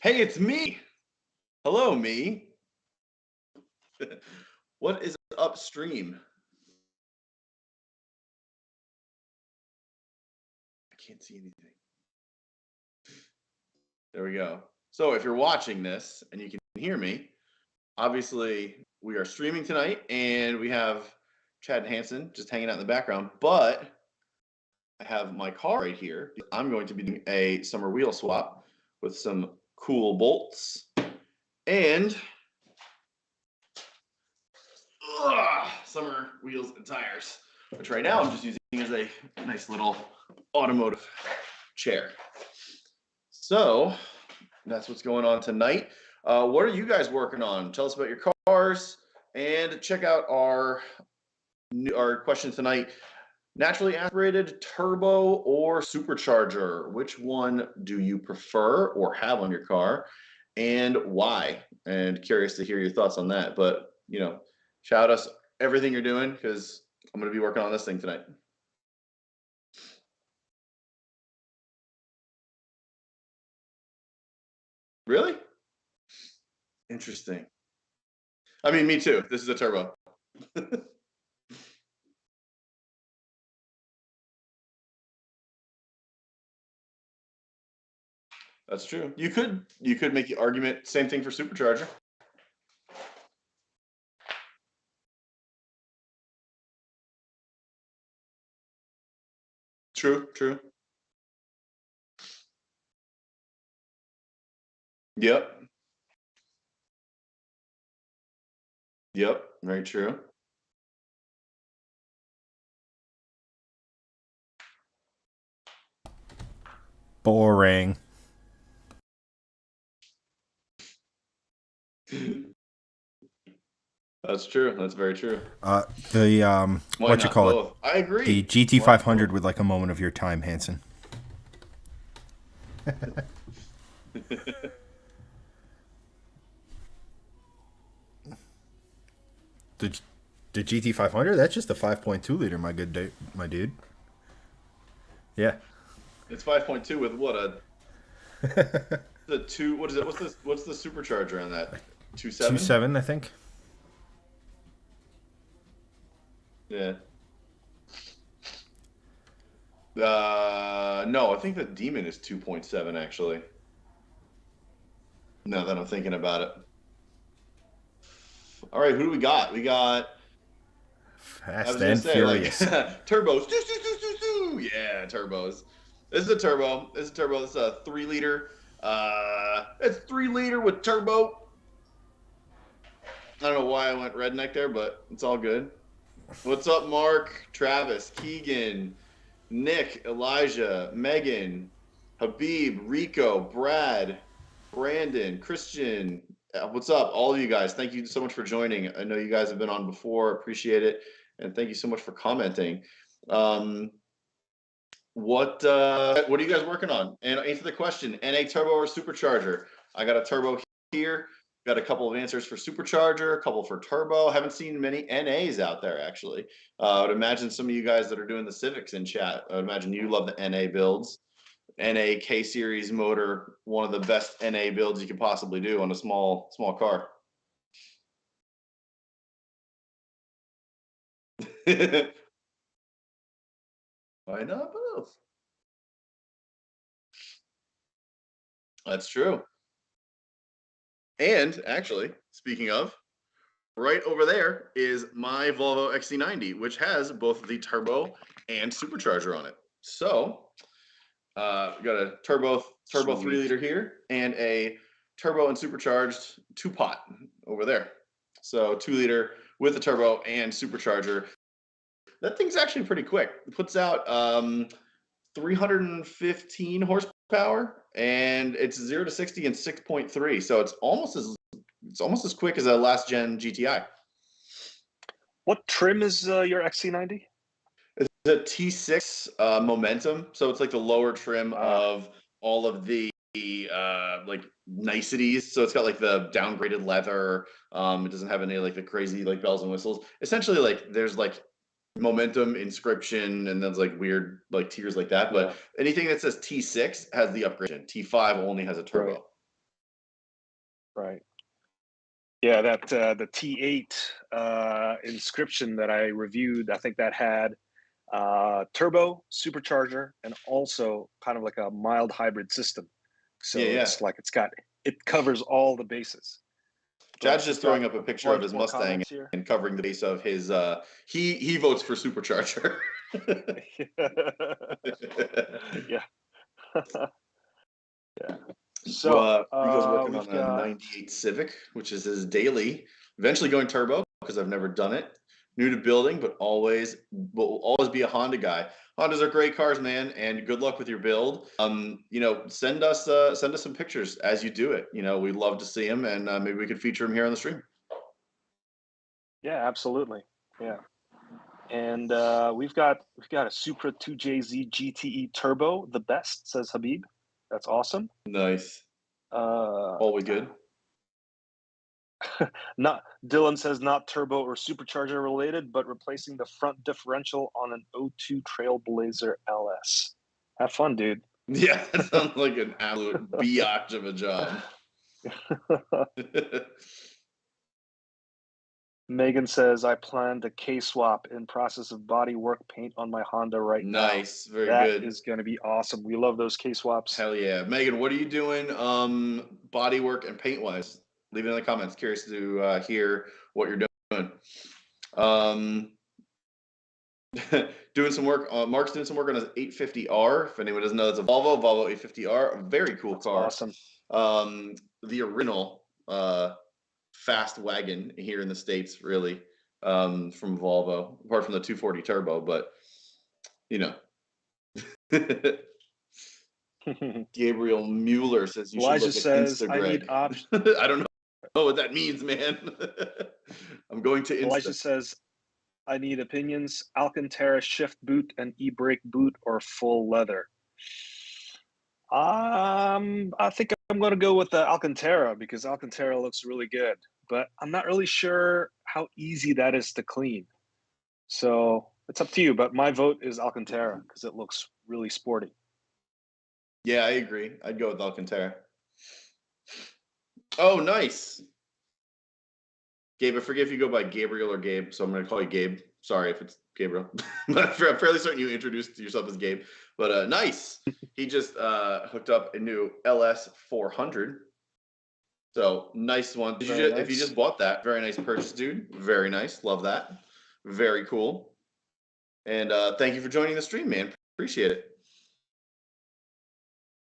Hey, it's me. Hello, me. What is upstream? I can't see anything. There we go. So, if you're watching this and you can hear me, obviously we are streaming tonight and we have Chad Hansen just hanging out in the background, but I have my car right here. I'm going to be doing a summer wheel swap with some cool bolts and summer wheels and tires, which right now I'm just using as a nice little automotive chair. So that's what's going on tonight. What are you guys working on? Tell us about your cars and check out our question tonight. Naturally aspirated, turbo, or supercharger? Which one do you prefer or have on your car, and why? And curious to hear your thoughts on that. But shout us everything you're doing because I'm going to be working on this thing tonight. Really? Interesting. I mean, me too. This is a turbo. That's true. You could make the argument same thing for supercharger. True, true. Yep. Yep, very true. Boring. That's true. That's very true. The Why what you not call it? both? I The agree. GT Why not 500 both? with like a moment of your time, Hanson. The the GT 500. That's just a 5.2 liter, my dude. Yeah. It's 5.2 with what the two. What is it? What's the supercharger on that? Two Two seven. seven, I think. Yeah. No, I think the Demon is 2.7 actually. Now that I'm thinking about it. All right, who do we got? We got. I Fast was gonna and say like furious. turbos. Yeah, turbos. This is a turbo. This is a turbo. This is a 3 liter. It's 3 liter with turbo. I don't know why I went redneck there, but it's all good. What's up, Mark, Travis, Keegan, Nick, Elijah, Megan, Habib, Rico, Brad, Brandon, Christian? What's up, all of you guys? Thank you so much for joining. I know you guys have been on before. Appreciate it, and thank you so much for commenting. Um, what are you guys working on? And answer the question: NA turbo or supercharger? I got a turbo here. Got a couple of answers for supercharger, a couple for turbo. Haven't seen many NAs out there actually. I would imagine some of you guys that are doing the Civics in chat. I would imagine you love the NA builds. NA K series motor, one of the best NA builds you could possibly do on a small car. Why not both? That's true. And actually, speaking of, right over there is my Volvo XC90, which has both the turbo and supercharger on it. So, we got a turbo Sweet. 3 liter here and a turbo and supercharged 2-pot over there. So 2 liter with a turbo and supercharger. That thing's actually pretty quick. It puts out 315 horsepower and it's 0 to 60 in 6.3. So it's almost as quick as a last gen GTI. What trim is your XC90? It's a T6 Momentum, so it's like the lower trim of all of the like niceties. So it's got like the downgraded leather. It doesn't have any like the crazy like bells and whistles. Essentially, like there's like Momentum inscription and there's like weird like tiers like that. But anything that says T6 has the upgrade. T5 only has a turbo. Right. Right. Yeah, that the T8 Inscription that I reviewed, I think that had turbo, supercharger, and also kind of like a mild hybrid system. Yeah, So yeah. it covers all the bases. But Chad's we've just got throwing up a a picture of bunch his more Mustang comments here. and covering the base of his. He votes for supercharger. Yeah. Yeah. So Well, Rico's working we've on a got '98 Civic, which is his daily. Eventually going turbo because I've never done it. New to building, but will always be a Honda guy. Hondas are great cars, man, and good luck with your build. Send us some pictures as you do it. We'd love to see them, and maybe we could feature them here on the stream. yeah, absolutely. Yeah. And we've got a Supra 2JZ GTE Turbo, the best, says Habib. That's awesome. Nice. Uh, All we good. not Dylan says not turbo or supercharger related, but replacing the front differential on an O2 Trailblazer LS. Have fun, dude. Yeah, that sounds like an absolute biatch of a job. Megan says I planned a K swap in process of body work paint on my Honda right now. Nice, very That good. is going to be awesome. We love those K swaps. Hell yeah. Megan, what are you doing body work and paint wise? Leave it in the comments. Curious to hear what you're doing. Doing some work. Mark's doing some work on his 850R. If anyone doesn't know, it's a Volvo 850R. A very cool That's car. awesome. The original fast wagon here in the States, really, from Volvo, apart from the 240 turbo, but Gabriel Mueller says you should Elijah look at says I need Instagreg. options. I don't know what that means, man. I'm going to Elijah Insta. says I need opinions. Alcantara shift boot and e-brake boot or full leather. I think I'm going to go with the Alcantara because Alcantara looks really good, but I'm not really sure how easy that is to clean. So it's up to you, but my vote is Alcantara because it looks really sporty. Yeah, I agree. I'd go with Alcantara. Oh, nice. Gabe, I forget if you go by Gabriel or Gabe, so I'm going to call you Gabe. Sorry if it's Gabriel, but I'm fairly certain you introduced yourself as Gabe. But nice. He just hooked up a new LS 400. So nice one. If you just bought that, very nice purchase, dude. Very nice. Love that. Very cool. And thank you for joining the stream, man. Appreciate it.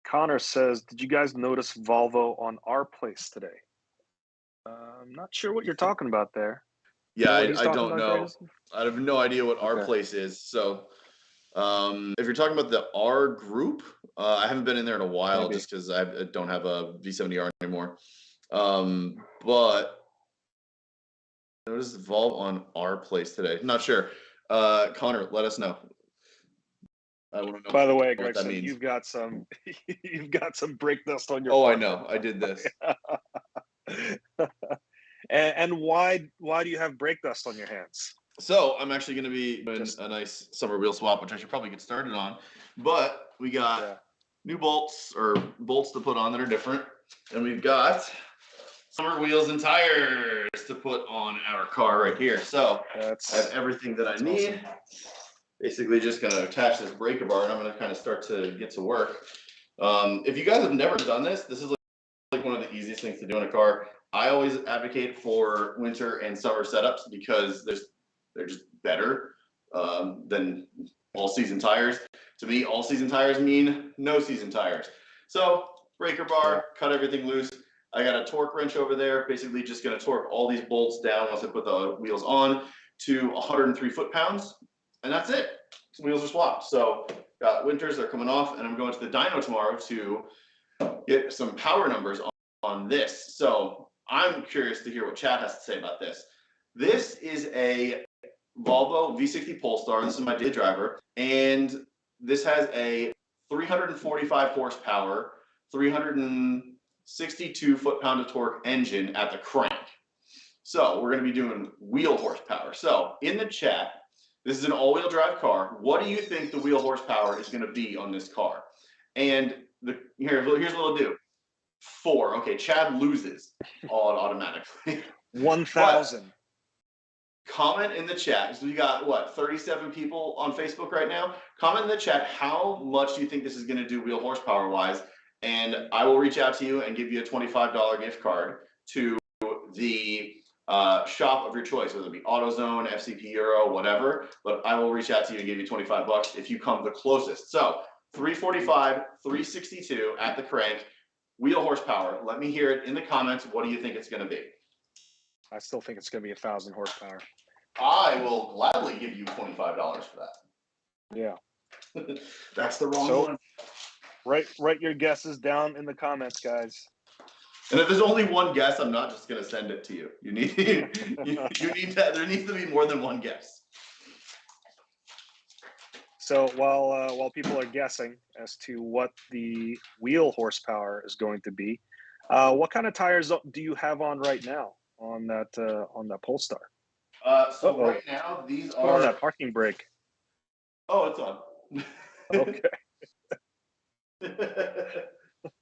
Connor says, did you guys notice Volvo on our place today? I'm not sure what you're talking about there. Yeah, I don't know. I have no idea what our place is. So if you're talking about the R group, I haven't been in there in a while. Maybe. Just because I don't have a V70R anymore. But notice Volvo on our place today. Not sure. Connor, let us know. I want to know. By the way, Gregson, you've got some brake dust on your. Oh, I know. I did this. And why do you have brake dust on your hands? So I'm actually going to be doing a nice summer wheel swap, which I should probably get started on. But we got new bolts to put on that are different, and we've got summer wheels and tires to put on our car right here. So I have everything that I need. Awesome. Basically, just going to attach this breaker bar, and I'm going to kind of start to get to work. If you guys have never done this, this is like one of the easiest things to do in a car. I always advocate for winter and summer setups because they're just better than all-season tires. To me, all-season tires mean no-season tires. So breaker bar, cut everything loose. I got a torque wrench over there, basically just going to torque all these bolts down once I put the wheels on to 103 foot-pounds, and that's it. Wheels are swapped. So got winters, they're coming off, and I'm going to the dyno tomorrow to get some power numbers on this. So I'm curious to hear what Chad has to say about this. This is a Volvo V60 Polestar. This is my daily driver, and this has a 345 horsepower, 362 foot-pound of torque engine at the crank. So we're going to be doing wheel horsepower. So in the chat, this is an all-wheel drive car. What do you think the wheel horsepower is going to be on this car? And here's what we'll do. 4. Okay, Chad loses all automatically. 1,000. Comment in the chat. So we got what, 37 people on Facebook right now? Comment in the chat how much do you think this is going to do wheel horsepower wise, and I will reach out to you and give you a $25 gift card to the shop of your choice, whether it be AutoZone, FCP Euro, whatever. But I will reach out to you and give you $25 if you come the closest. So 345, 362 at the crank, wheel horsepower. Let me hear it in the comments. What do you think it's going to be? I still think it's going to be 1,000 horsepower. I will gladly give you $25 for that. Yeah. That's the wrong So- one. Write your guesses down in the comments, guys. And if there's only one guess, I'm not just going to send it to you. You need you need to. There needs to be more than one guess. So while people are guessing as to what the wheel horsepower is going to be, what kind of tires do you have on right now on that Polestar? So Uh-oh. right now these Put on are. that parking brake. Oh, it's on. Okay.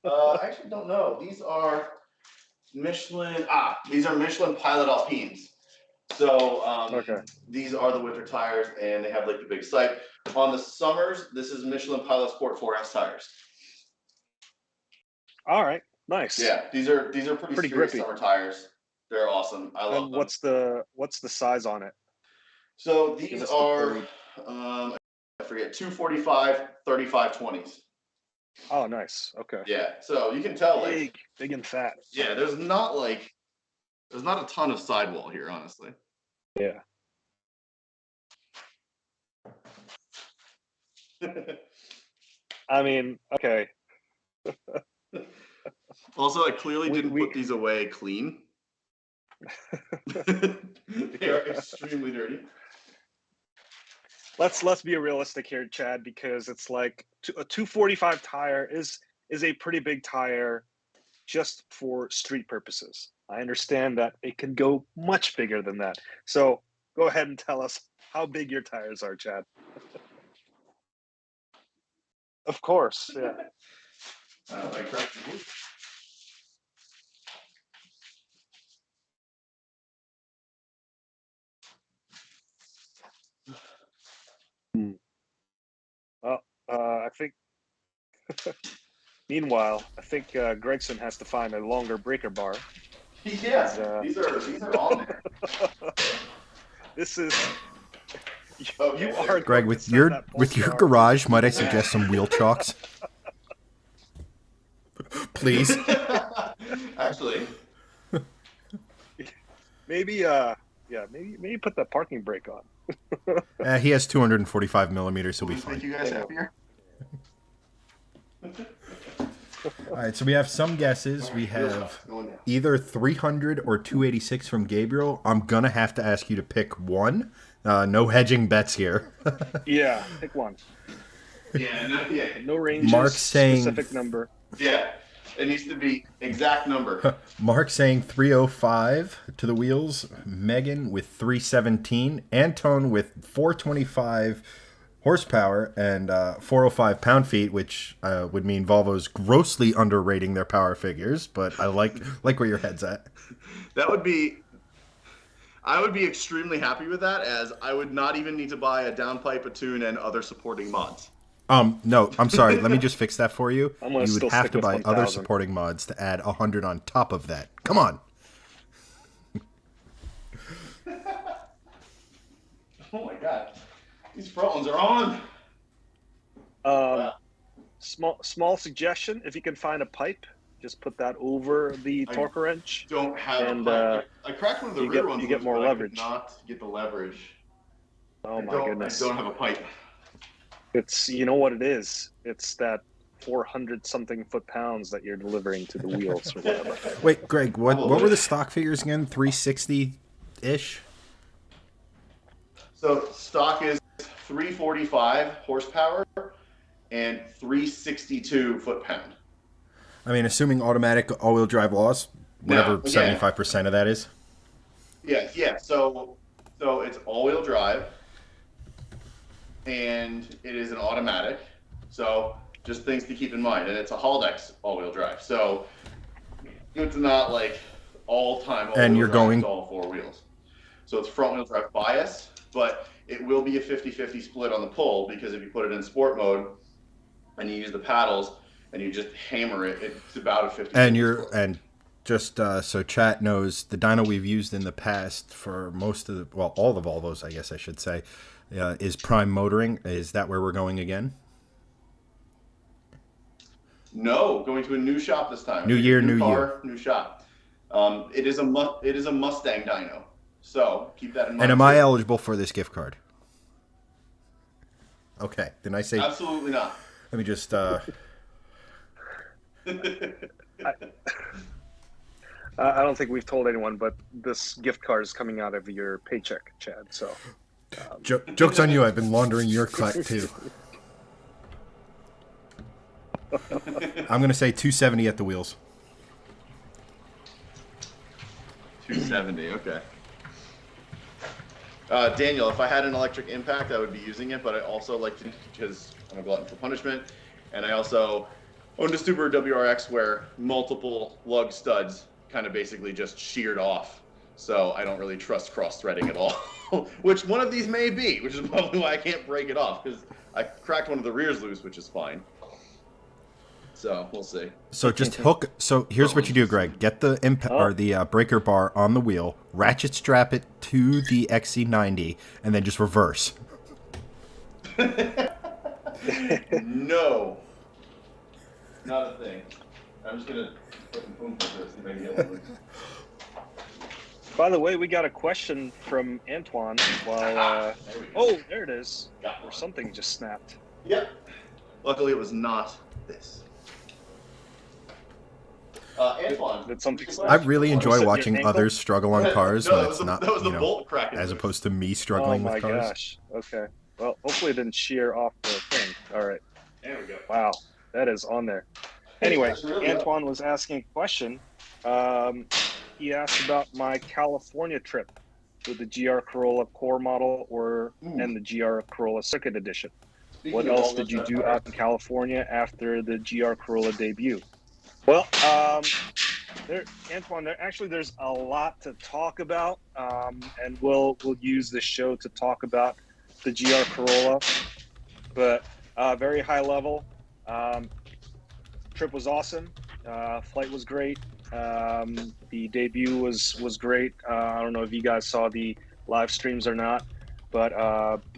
I actually don't know. These are Michelin. These are Michelin Pilot Alpines. So Okay. these are the winter tires, and they have like the big sight. On the summers, this is Michelin Pilot Sport 4S tires. All right. Nice. Yeah, these are pretty Pretty serious grippy. summer tires. They're awesome. I love And them. what's the size on it? So Give these us the are code. I forget, 245 3520s. Oh, nice. Okay. Yeah, so you can tell like Big and fat. yeah, there's not a ton of sidewall here, honestly. Yeah. I mean, okay. Also, I clearly We- didn't we- put these away clean. They are extremely dirty. Let's be realistic here, Chad, because it's like a 245 tire is a pretty big tire just for street purposes. I understand that it can go much bigger than that. So go ahead and tell us how big your tires are, Chad. Of course, yeah. I cracked the wood. I think. Meanwhile, I think Gregson has to find a longer breaker bar. Yeah, these are on there. This is. Okay, You there are you go. Greg, going to with send your that Polestar- garage, might I suggest some wheel chocks? Please. Actually, Maybe maybe put that parking brake on. He has 245 millimeters, he'll will be this make fine. you guys happier? All right, so we have some guesses. We have either 300 or 286 from Gabriel. I'm gonna have to ask you to pick one. No hedging bets here. Yeah, pick one. Yeah, No ranges. Mark's saying- specific number. yeah. It needs to be exact number. Mark saying 305 to the wheels. Megan with 317. Anton with 425 horsepower and 405 pound-feet, which would mean Volvo's grossly underrating their power figures. But I like where your head's at. I would be extremely happy with that, as I would not even need to buy a downpipe, a tune, and other supporting mods. No, I'm sorry. Let me just fix that for you. I'm gonna You still would have stick to with buy other 1,000. supporting mods to add 100 on top of that. Come on. Oh my god, these front ones are on. Small suggestion: if you can find a pipe, just put that over the torque wrench. Don't have And, a pipe. I cracked one of the you rear get- ones. you get loose, more but I could leverage. not get the leverage. Oh I my don't- goodness! I don't have a pipe. It's, you know what it is. It's that 400 something foot-pounds that you're delivering to the wheels or whatever. Wait, Greg, what were the stock figures again? 360-ish? So stock is 345 horsepower and 362 foot-pound. I mean, assuming automatic all-wheel drive loss, whatever Now, again- 75% of that is. Yeah. So it's all-wheel drive, and it is an automatic. So just things to keep in mind, and it's a Haldex all-wheel drive. So It's not like all time all And wheel you're drive, it's going. all four wheels. So it's front wheel drive bias, but it will be a 50-50 split on the pull, because if you put it in sport mode and you use the paddles and you just hammer it, it's about a 50-50 And split. just so chat knows, the dyno we've used in the past for most of the, well, all the Volvos, I guess I should say, is prime motoring. Is that where we're going again? No, going to a new shop this time. New year, new car, new shop. It is a Mustang dyno, so keep that in mind. And am too. I eligible for this gift card? Okay, then I say Absolutely not. let me just. I don't think we've told anyone, but this gift card is coming out of your paycheck, Chad. So Joke's on you. I've been laundering your cut too. I'm gonna say 270 at the wheels. 270. Okay. Daniel, if I had an electric impact, I would be using it, but I also like to, because I'm a glutton for punishment, and I also owned a Subaru WRX where multiple lug studs kind of basically just sheared off. So I don't really trust cross-threading at all, which one of these may be, which is probably why I can't break it off, because I cracked one of the rears loose, which is fine. So we'll see. So just hook. So here's what you do, Greg. Get the or the breaker bar on the wheel, ratchet strap it to the XC90, and then just reverse. No, not a thing. I'm just gonna fucking boom for this. See if I can get one. by the way, we got a question from Antoine. While There we go. oh, there it is. Got Or one. something just snapped. Yep. Luckily, it was not this. Antoine. Did something I really enjoy your watching ankle? others struggle on cars No, when that it's was not, that was the you know, bolt cracking. as loose. opposed to me Oh struggling my with cars. gosh. Okay. Well, hopefully it didn't shear off the thing. All right. There we go. Wow, that is on there. Anyway, That's really Antoine was asking a question. He asked about my California trip with the GR Corolla Core model and the GR Corolla Circuit Edition. Speaking What of else all did you those do cars, out in California after the GR Corolla debut? Well, Antoine, there's a lot to talk about, and we'll use this show to talk about the GR Corolla, but very high level. Trip was awesome. Flight was great. The debut was great. I don't know if you guys saw the live streams or not, but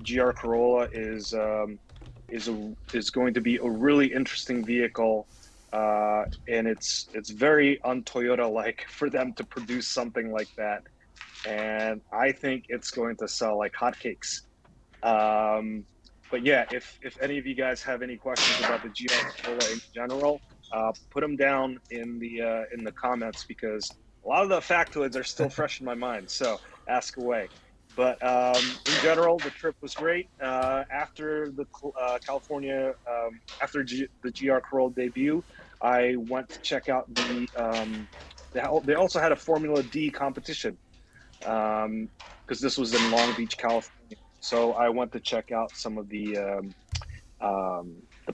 GR Corolla is going to be a really interesting vehicle, and it's very un-Toyota like for them to produce something like that, and I think it's going to sell like hotcakes. But yeah, if any of you guys have any questions about the GR Corolla in general, put them down in the comments, because a lot of the factoids are still fresh in my mind. So ask away. But in general, the trip was great. After the California, after the GR Corolla debut, I went to check out they also had a Formula D competition, because this was in Long Beach, California. So I went to check out some of the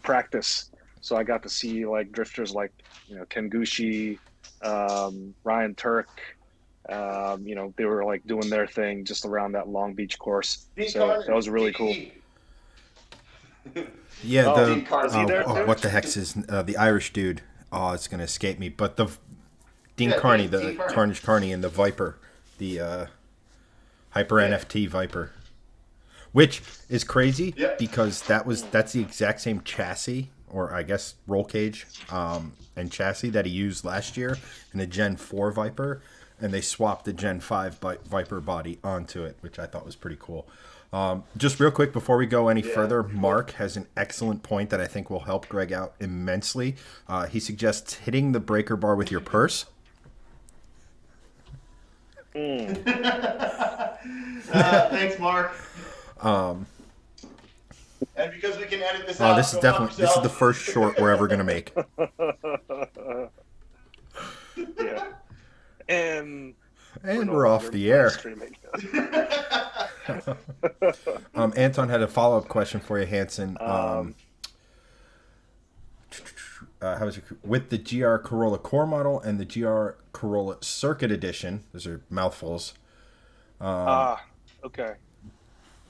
practice. So I got to see like drifters like Ken Gucci, Ryan Turk. They were like doing their thing just around that Long Beach course. So that was really cool. Yeah, is he there, dude? what the heck's his the Irish dude? Oh, it's gonna escape me. But the Dean Yeah, Carney, Dean the Carney. Carnage Carney, and the Viper, the Hyper NFT Viper, which is crazy Yeah. because that's the exact same chassis, or I guess roll cage, and chassis that he used last year in the Gen 4 Viper, and they swapped the Gen 5 Viper body onto it, which I thought was pretty cool. Just real quick before we go any further, Mark has an excellent point that I think will help Greg out immensely. He suggests hitting the breaker bar with your purse. Thanks, Mark. And because we can edit this out, This is the first short we're ever gonna make. Yeah. And we're off the air. Streaming. Anton had a follow-up question for you, Hanson. with the GR Corolla Core model and the GR Corolla Circuit Edition. Those are mouthfuls. Okay.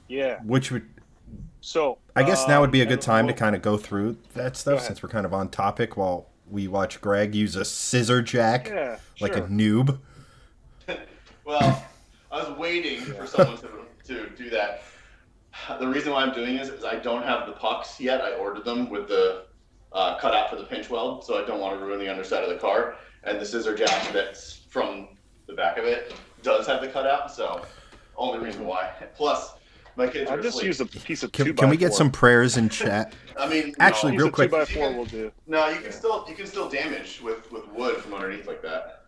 Yeah. Which would, So, I guess now would be a good and time to well, kind of go through that go stuff, ahead. since we're kind of on topic while we watch Greg use a scissor jack Yeah, like a sure. noob. Well, I was waiting for someone to do that. The reason why I'm doing this is I don't have the pucks yet. I ordered them with the cutout for the pinch weld, so I don't want to ruin the underside of the car. And the scissor jack that's from the back of it does have the cutout, so only reason why. Plus, my kids I'll are just asleep. use a piece of Can we get some prayers in chat? I mean, Actually, no, piece real of quick. 2x4 will do. no, you can still damage with wood from underneath like that.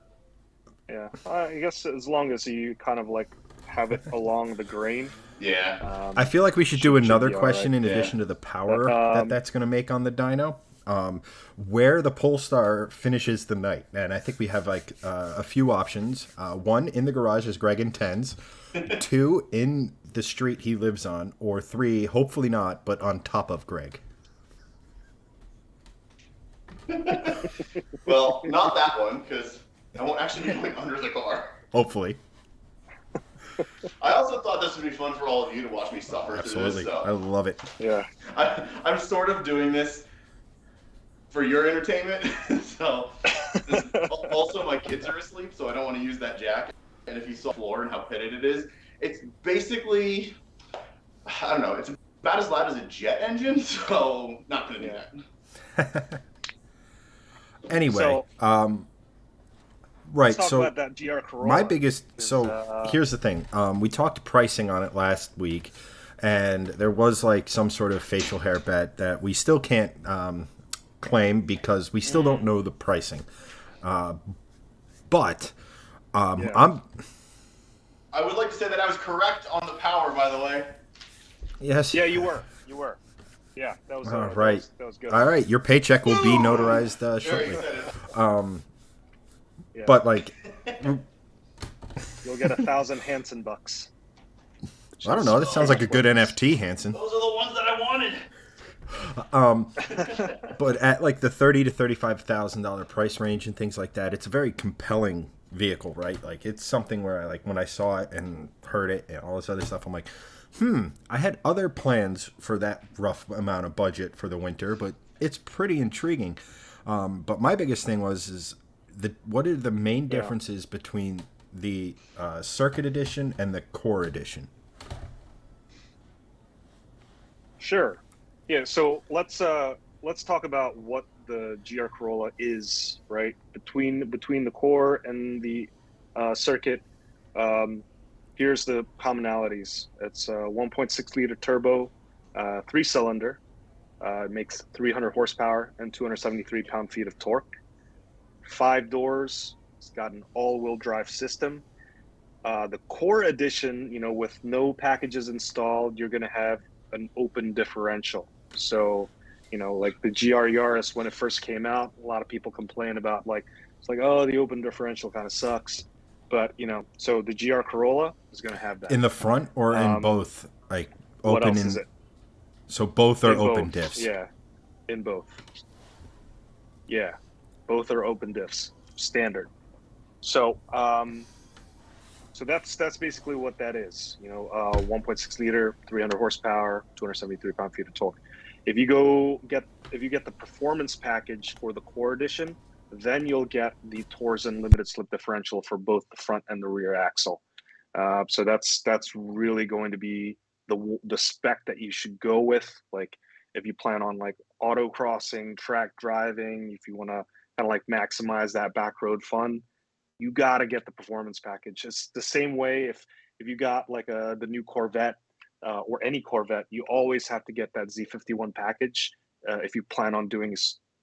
Yeah, I guess as long as you kind of like have it along the grain. Yeah. I feel like we should do another be all question right. in Yeah. addition to the power But, that's going to make on the dyno. Where the Polestar finishes the night, and I think we have like a few options. One, in the garage as Greg intends. Two, in the street he lives on. Or three, hopefully not, but on top of Greg. Well, not that one because I won't actually be going under the car. Hopefully. I also thought this would be fun for all of you to watch me suffer Absolutely. through this. I love it. Yeah. I'm sort of doing this for your entertainment. So also my kids are asleep, so I don't want to use that jack. And if you saw the floor and how pitted it is, it's basically, I don't know, it's about as loud as a jet engine, so not gonna do that. Anyway, So, right. let's talk So about that GR Corolla. my biggest. is, So here's the thing. We talked pricing on it last week, and there was like some sort of facial hair bet that we still can't claim because we still don't know the pricing. But Yeah. I would like to say that I was correct on the power, by the way. Yes. Yeah, you were. Yeah, that was All right. That was good. All right. Your paycheck will be notarized Very shortly. excited. Yeah. But like, You'll get 1,000 Hanson bucks. I don't know. That sounds like a good NFT, Hanson. Those are the ones that I wanted. But at like the $30,000 to $35,000 price range and things like that, it's a very compelling vehicle, right? Like it's something where I like when I saw it and heard it and all this other stuff, I'm like, I had other plans for that rough amount of budget for the winter, but it's pretty intriguing. But my biggest thing is what are the main differences between the Circuit Edition and the Core Edition? Sure. Yeah. So let's talk about what the GR Corolla is, right? Between the Core and the Circuit. Here's the commonalities. It's a 1.6 liter turbo, 3-cylinder. It makes 300 horsepower and 273 pound-feet of torque. 5 doors. It's got an all-wheel drive system. The Core Edition, with no packages installed, you're going to have an open differential. So, like the GR Yaris, when it first came out, a lot of people complain about it's like, oh, the open differential kind of sucks. But, so the GR Corolla is going to have that. In the front or in both? Like open What else is it? So both are In open both. diffs. Yeah, in both. Yeah, both are open diffs, standard. So, so that's basically what that is. 1.6 liter, 300 horsepower, 273 pound-feet of torque. If you get the performance package for the Core Edition, then you'll get the Torsen limited slip differential for both the front and the rear axle. So that's really going to be the spec that you should go with. Like if you plan on like autocrossing, track driving, if you want to kind of like maximize that back road fun, you got to get the performance package. It's the same way if you got like the new Corvette or any Corvette, you always have to get that Z51 package if you plan on doing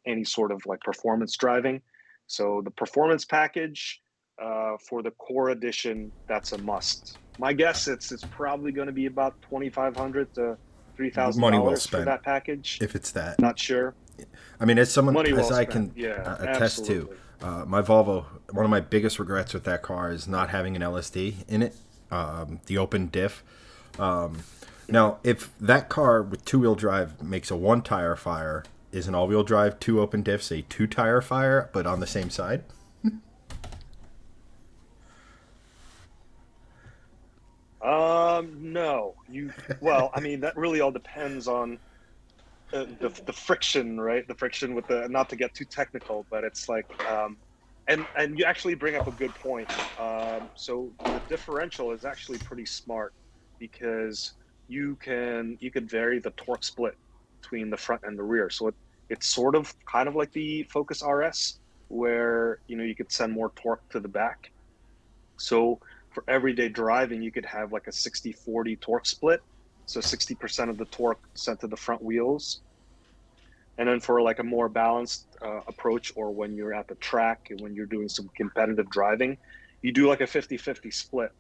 any sort of like performance driving. So the performance package for the Core Edition, that's a must. My guess it's probably going to be about $2,500 to $3,000 for that package. If it's that. Not sure. I mean, as someone Money well as I spent. can Yeah, attest absolutely. to, my Volvo. One of my biggest regrets with that car is not having an LSD in it, the open diff. Now, if that car with 2-wheel drive makes a 1-tire fire, is an all-wheel drive 2 open diffs a 2-tire fire, but on the same side? No. Well, I mean, that really all depends on the friction, right? The friction with the, not to get too technical, but it's like, and you actually bring up a good point. So the differential is actually pretty smart because you could vary the torque split between the front and the rear. So it's sort of kind of like the Focus RS, where you could send more torque to the back. So for everyday driving, you could have like a 60-40 torque split. So 60% of the torque sent to the front wheels. And then for like a more balanced approach, or when you're at the track and when you're doing some competitive driving, you do like a 50-50 split.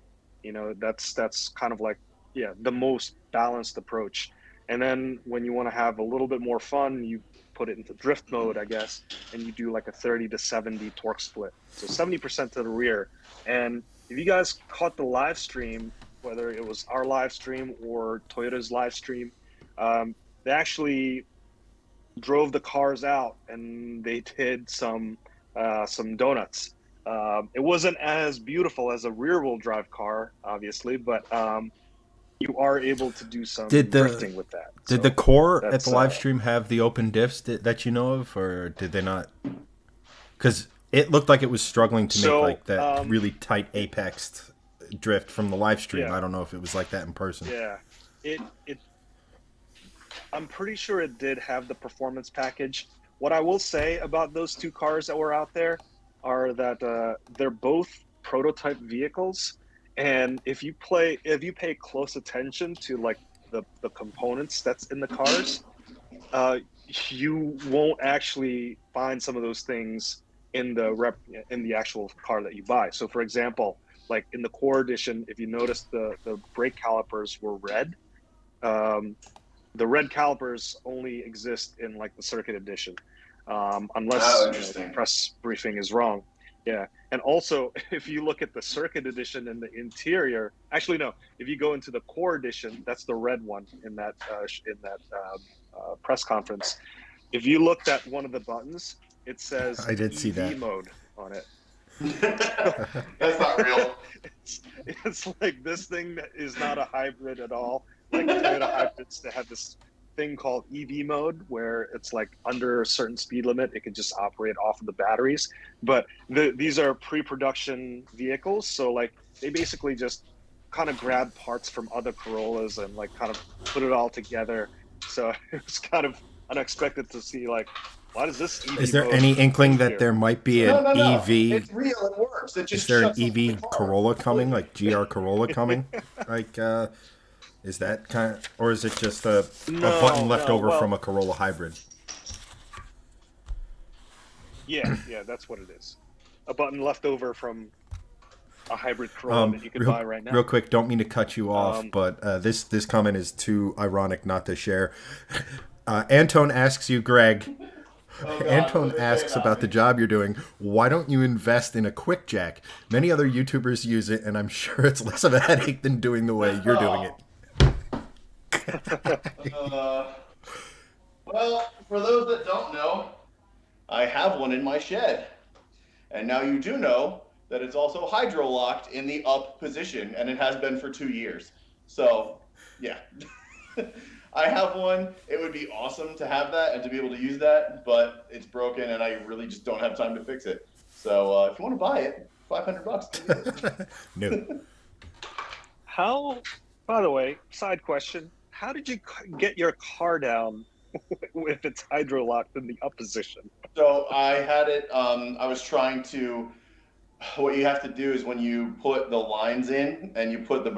That's kind of like, yeah, the most balanced approach. And then when you want to have a little bit more fun, you put it into drift mode, I guess, and you do like a 30-70 torque split. So 70% to the rear. And if you guys caught the live stream, whether it was our live stream or Toyota's live stream, they actually drove the cars out and they did some donuts. It wasn't as beautiful as a rear-wheel drive car, obviously, but you are able to do some drifting with that. Did the core at the live stream have the open diffs that you know of, or did they not? Because it looked like it was struggling to make like that really tight apexed drift from the live stream. Yeah. I don't know if it was like that in person. Yeah, I'm pretty sure it did have the performance package. What I will say about those two cars that were out there are that they're both prototype vehicles, and if you pay close attention to like the components that's in the cars, you won't actually find some of those things in the actual car that you buy. So for example, like in the Core Edition, if you notice the brake calipers were red. The red calipers only exist in like the Circuit Edition, unless the press briefing is wrong. Yeah, and also if you look at the Circuit Edition in the interior, actually no, if you go into the Core Edition, that's the red one in that press conference. If you looked at one of the buttons, it says I did EV see that mode on it. That's not real. It's like this thing that is not a hybrid at all. Like Toyota hybrids, they have this thing called EV mode where it's like under a certain speed limit, it can just operate off of the batteries. But these are pre-production vehicles, so like they basically just kind of grab parts from other Corollas and like kind of put it all together. So it was kind of unexpected to see like, why does this EV Is there mode any inkling that here? there might be an No. EV? It's real. It works. It just Is there an shuts off EV the car. Corolla coming, like GR Corolla coming? Like, is that kind of, or is it just a button left over from a Corolla hybrid? Yeah, that's what it is. A button left over from a hybrid Corolla that you could buy right now. Real quick, don't mean to cut you off, but this comment is too ironic not to share. Anton asks you, Greg. Anton asks about the job you're doing. Why don't you invest in a quick jack? Many other YouTubers use it, and I'm sure it's less of a headache than doing the way you're doing it. Well, for those that don't know, I have one in my shed. And now you do know that it's also hydro locked in the up position, and it has been for 2 years. So, yeah. I have one. It would be awesome to have that and to be able to use that, but it's broken and I really just don't have time to fix it. So if you want to buy it, $500. No. How, by the way, side question, how did you get your car down if it's hydro locked in the up position? So I had it, I was trying to, what you have to do is when you put the lines in and you put the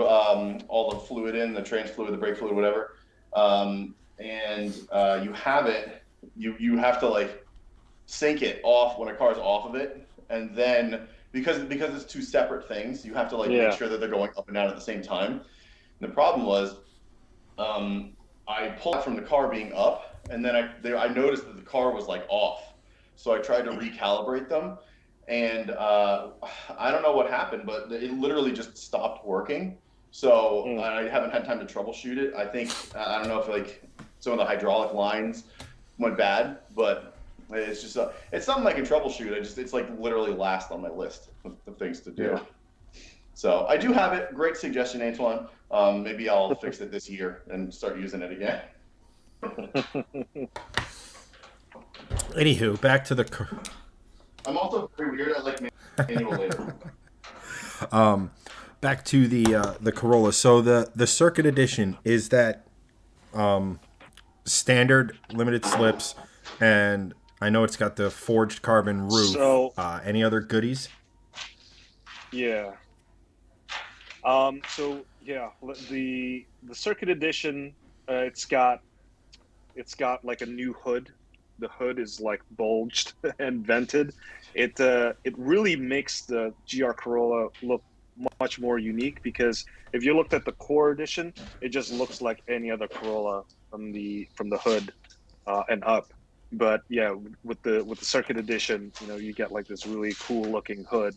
all the fluid in, the trans fluid, the brake fluid, whatever, and you have it, you have to like sync it off when a car's off of it, and then because it's two separate things, you have to like make sure that they're going up and down at the same time. And the problem was, I pulled from the car being up, and then I noticed that the car was like off, so I tried to recalibrate them, and I don't know what happened, but it literally just stopped working. So I haven't had time to troubleshoot it. I think, I don't know if like some of the hydraulic lines went bad, but it's just it's something I can troubleshoot. It's like literally last on my list of things to do. Yeah. So I do have it. Great suggestion, Antoine. Maybe I'll fix it this year and start using it again. Anywho, back to the. I'm also very weird. I like manual labor. Back to the Corolla. So the Circuit Edition, is that standard limited slips, and I know it's got the forged carbon roof. So any other goodies? yeah. So yeah, the Circuit Edition, it's got like a new hood. The hood is like bulged and vented. It really makes the GR Corolla look much more unique, because if you looked at the Core Edition, it just looks like any other Corolla from the hood and up. But yeah, with the Circuit Edition, you know, you get like this really cool looking hood,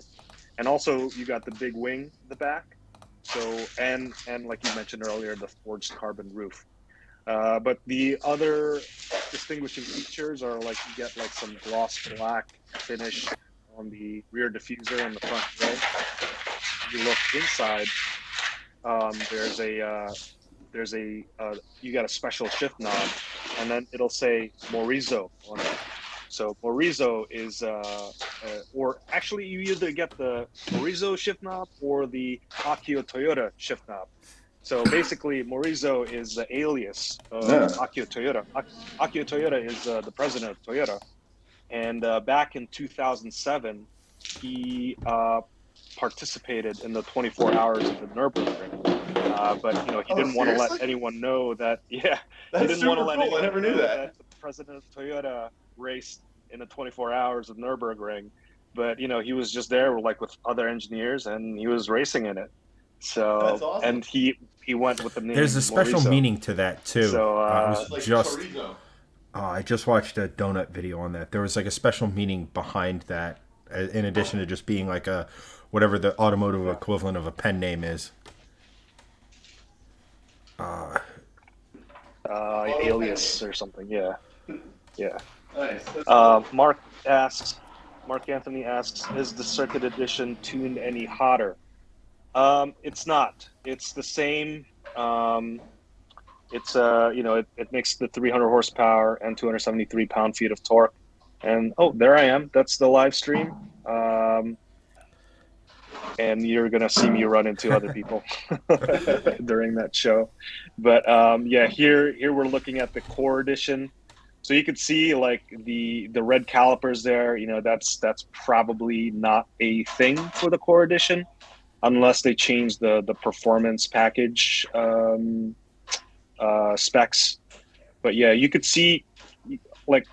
and also you got the big wing in the back. So and like you mentioned earlier, the forged carbon roof. But the other distinguishing features are like you get like some gloss black finish on the rear diffuser and the front grille. You look inside, there's a you got a special shift knob, and then it'll say Morizo on it. So Morizo is, or actually you either get the Morizo shift knob or the Akio Toyota shift knob. So basically, Morizo is the alias of Akio Toyota. Akio Toyota is the president of Toyota, and back in 2007, he participated in the 24 hours of the Nürburgring. But you know, he didn't want to let anyone know that. Yeah, That's he didn't want to let cool. anyone I never knew know that. the president of Toyota raced in the 24 hours of Nürburgring. But you know, he was just there like with other engineers, and he was racing in it. So That's awesome. and he went with the name. There's a special Morizo. meaning to that too. So Like just chorizo. I just watched a donut video on that. There was like a special meaning behind that, in addition to just being like a whatever the automotive equivalent of a pen name is. Alias or something. Yeah. Nice. Mark Anthony asks, is the Circuit Edition tuned any hotter? It's not. It's the same. It's you know, it makes the 300 horsepower and 273 pound-feet of torque. And oh, there I am. That's the live stream. And you're gonna see me run into other people during that show. But yeah, here we're looking at the Core Edition. So you could see like the red calipers there. You know, that's probably not a thing for the Core Edition, unless they change the performance package specs. But yeah, you could see like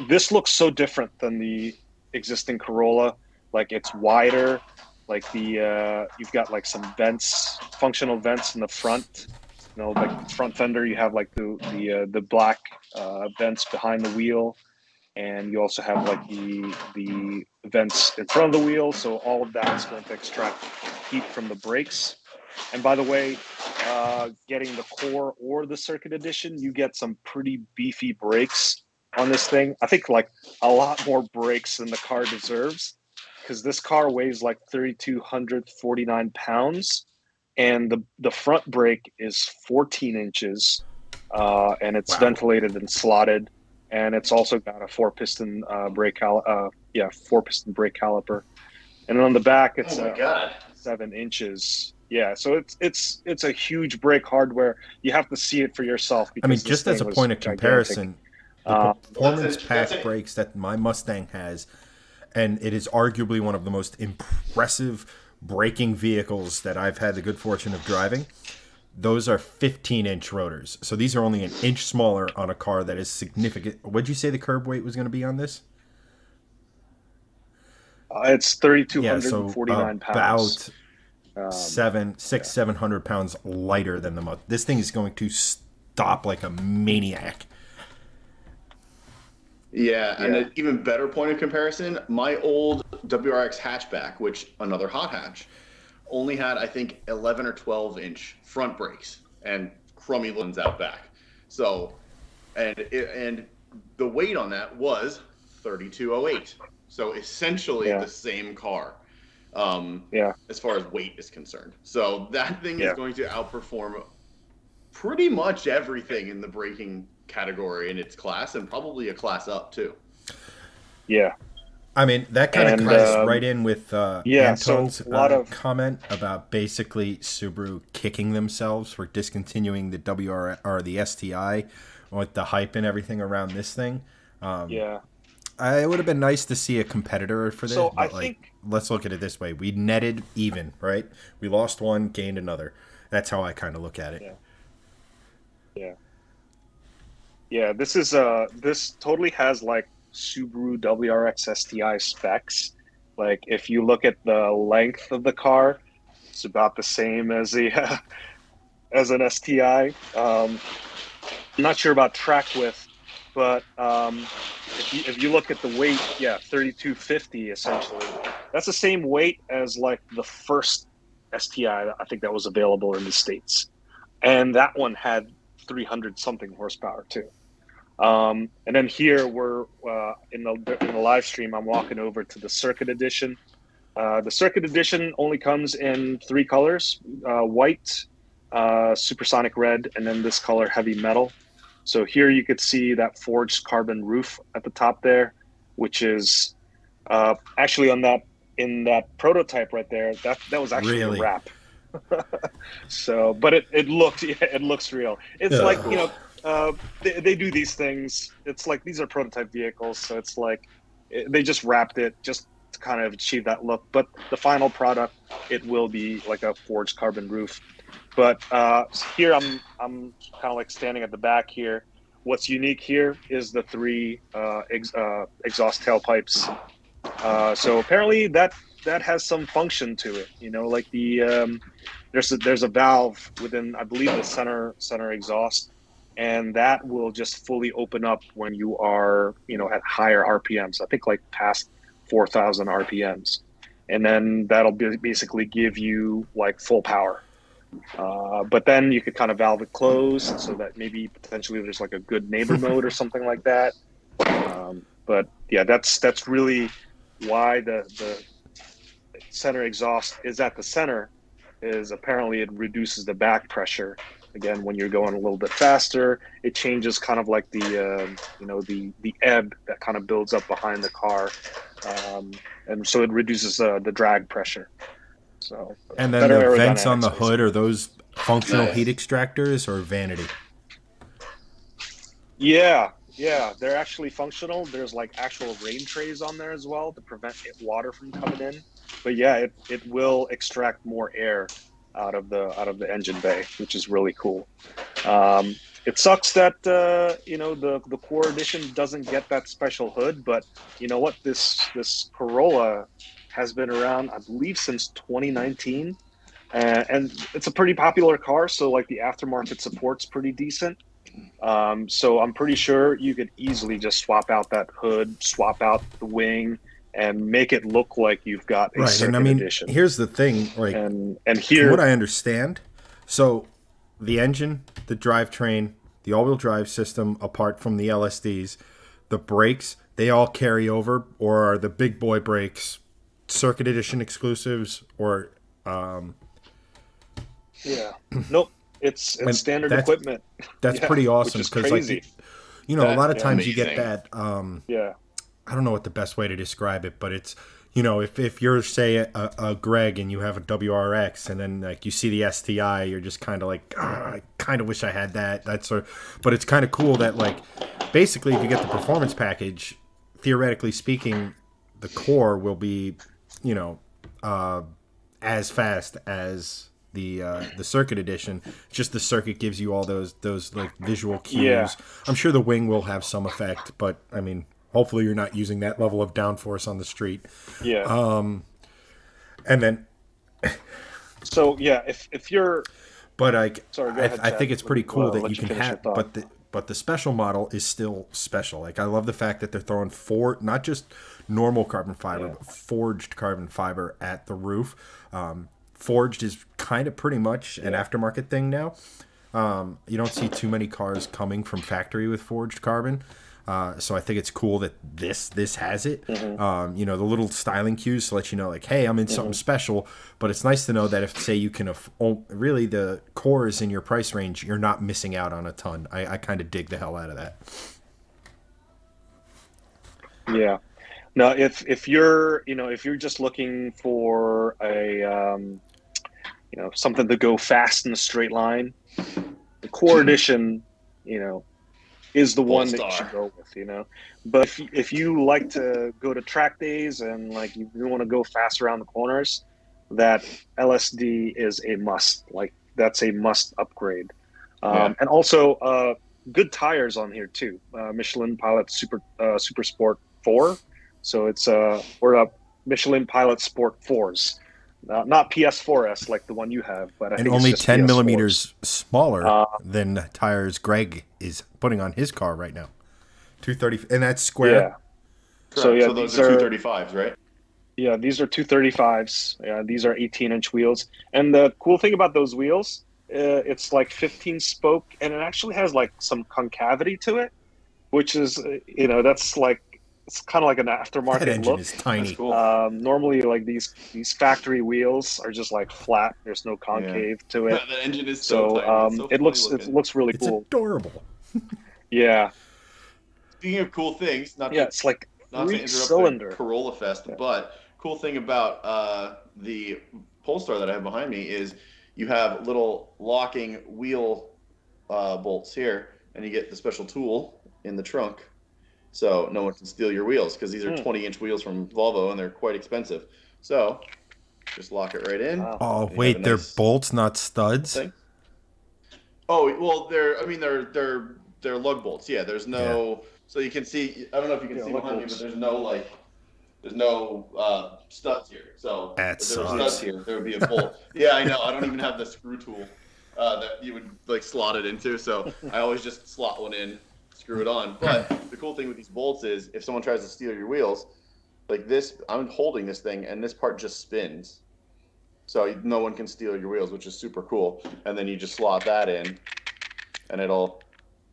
this looks so different than the existing Corolla. Like it's wider. Like the you've got like some vents, functional vents in the front. You know, like front fender, you have like the black vents behind the wheel, and you also have like the vents in front of the wheel. So all of that is going to extract heat from the brakes. And by the way, getting the Core or the Circuit Edition, you get some pretty beefy brakes on this thing. I think like a lot more brakes than the car deserves, because this car weighs like 3,249 pounds, and the front brake is 14 inches, and it's ventilated and slotted, and it's also got a four-piston brake brake caliper, and on the back it's 7 inches. Yeah, so it's a huge brake hardware. You have to see it for yourself. I mean, just as a point of comparison, the performance pack brakes that my Mustang has, and it is arguably one of the most impressive braking vehicles that I've had the good fortune of driving. Those are 15-inch rotors. So these are only an inch smaller on a car that is significant. What'd you say the curb weight was going to be on this? It's 3,249 pounds. About 700 pounds lighter than the Mustang. This thing is going to stop like a maniac. Yeah, and an even better point of comparison, my old WRX hatchback, which another hot hatch, only had, I think, 11 or 12-inch front brakes and crummy ones out back. So, and the weight on that was 3208. So essentially Yeah. the same car, Yeah. as far as weight is concerned. So that thing is Yeah. going to outperform pretty much everything in the braking category in its class, and probably a class up too. Yeah. I mean, that kind of And ties right in with yeah, so Anton's a lot of comment about basically Subaru kicking themselves for discontinuing the WR or the STI with the hype and everything around this thing. yeah. It would have been nice to see a competitor for this, So I but like, think let's look at it this way: we netted even, right? We lost one, gained another. That's how I kind of look at it. yeah. Yeah. Yeah, this totally has like Subaru WRX STI specs. Like if you look at the length of the car, it's about the same as the as an STI. I'm not sure about track width, but if you look at the weight, yeah, 3250 essentially. That's the same weight as like the first STI I think that was available in the States. And that one had 300 something horsepower too. And then here we're in the live stream. I'm walking over to the Circuit Edition. The Circuit Edition only comes in three colors: white, supersonic red, and then this color, heavy metal. So here you could see that forged carbon roof at the top there, which is actually on that in that prototype right there. That was actually a Really? wrap. So, but it looked yeah, it looks real. It's like Ugh. they do these things. It's like these are prototype vehicles, so it's like they just wrapped it just to kind of achieve that look. But the final product, it will be like a forged carbon roof. But here I'm kind of like standing at the back here. What's unique here is the three exhaust tailpipes. So apparently that has some function to it. You know, like there's a valve within, I believe, the center exhaust, and that will just fully open up when you are, at higher RPMs. I think like past 4,000 RPMs, and then that'll basically give you like full power. But then you could kind of valve it closed so that maybe potentially there's like a good neighbor mode or something like that. But yeah, that's really why the center exhaust is at the center, is apparently it reduces the back pressure. Again, when you're going a little bit faster, it changes kind of like the ebb that kind of builds up behind the car, and so it reduces the drag pressure. So And then better the vents on aerodynamics, the hood, basically. are those functional heat Nice. extractors or vanity? Yeah, yeah, they're actually functional. There's like actual rain trays on there as well to prevent water from coming in. But yeah, it will extract more air out of the engine bay, which is really cool. It sucks that the Core Edition doesn't get that special hood, but you know what? This Corolla has been around, I believe, since 2019, and it's a pretty popular car. So like the aftermarket support's pretty decent. So I'm pretty sure you could easily just swap out that hood, swap out the wing, and make it look like you've got a Right. And I Circuit mean, Edition. here's the thing, like And from what here, I understand, so the engine, the drivetrain, the all-wheel drive system, apart from the LSDs, the brakes, they all carry over, or are the big boy brakes Circuit Edition exclusives, or yeah, nope, it's and standard that's equipment. that's Yeah, pretty which awesome is because like crazy. a That's lot of Yeah, times you get amazing. that yeah, I don't know what the best way to describe it, but it's if you're say a Greg and you have a WRX and then like you see the STI, you're just kind of like, "Ah, I kind of wish I had that. That's sort, but it's kind of cool that like basically if you get the performance package, theoretically speaking, the core will be you know uh, as fast as the circuit edition. Just the circuit gives you all those like visual yeah, cues. I'm sure the wing will have some effect, but I mean, hopefully you're not using that level of downforce on the street. yeah. And then, So yeah, if you're but like sorry, go ahead, I Chad. think it's pretty cool that you Let you can finish your have, thought. but the special model is still special. Like I love the fact that they're throwing not just normal carbon fiber, Yeah, but forged carbon fiber at the roof. Forged is kind of pretty much an yeah, aftermarket thing now. You don't see too many cars coming from factory with forged carbon. So I think it's cool that this has it. Mm-hmm. You know, the little styling cues to let you know, like, hey, I'm in something special. But it's nice to know that if, say, you can really the core is in your price range, you're not missing out on a ton. I kind of dig the hell out of that. Yeah. Now, if you're if you're just looking for a something to go fast in a straight line, the core edition, is the one that you should Polestar. go with, But if you like to go to track days and like you want to go fast around the corners, that LSD is a must. Like that's a must upgrade. Yeah. And also good tires on here too. Michelin Pilot Super Sport 4. So it's we're Michelin Pilot Sport 4s. Not PS4S like the one you have, but I And think it's only just 10 PS4s. millimeters smaller Uh, than the tires Greg is putting on his car right now. 230, and that's square. Yeah. So Correct. yeah, So those these are are 235s, right? yeah, these are 235s. These are 18-inch wheels. And the cool thing about those wheels, it's like 15 spoke, and it actually has like some concavity to it, which is that's like it's kind of like an That aftermarket engine look. is That's tiny. cool. Normally, like these factory wheels are just like flat. There's no Yeah. concave to it, The engine is so so tiny. It's so it funny looks looking. really It's cool. adorable. Yeah, Speaking of cool things, yeah, it's like not to three interrupt the cylinder. Corolla Fest, Yeah. but cool thing about the Polestar that I have behind me is you have little locking wheel bolts here, and you get the special tool in the trunk, so no one can steal your wheels because these are Hmm. 20-inch wheels from Volvo and they're quite expensive. So just lock it right in. Wow. Oh, And you have a wait, they're nice bolts, not studs? thing. Oh well, they're lug bolts. Yeah, there's Yeah. no. So you can see. I don't know if you can Yeah, see lug behind me, bolts. but there's no studs here. So That if there were sucks. studs here, there would be a bolt. Yeah, I know. I don't even have the screw tool that you would like slot it into. So I always just slot one in, screw it on. But the cool thing with these bolts is if someone tries to steal your wheels, like this, I'm holding this thing and this part just spins. So no one can steal your wheels, which is super cool. And then you just slot that in, and it'll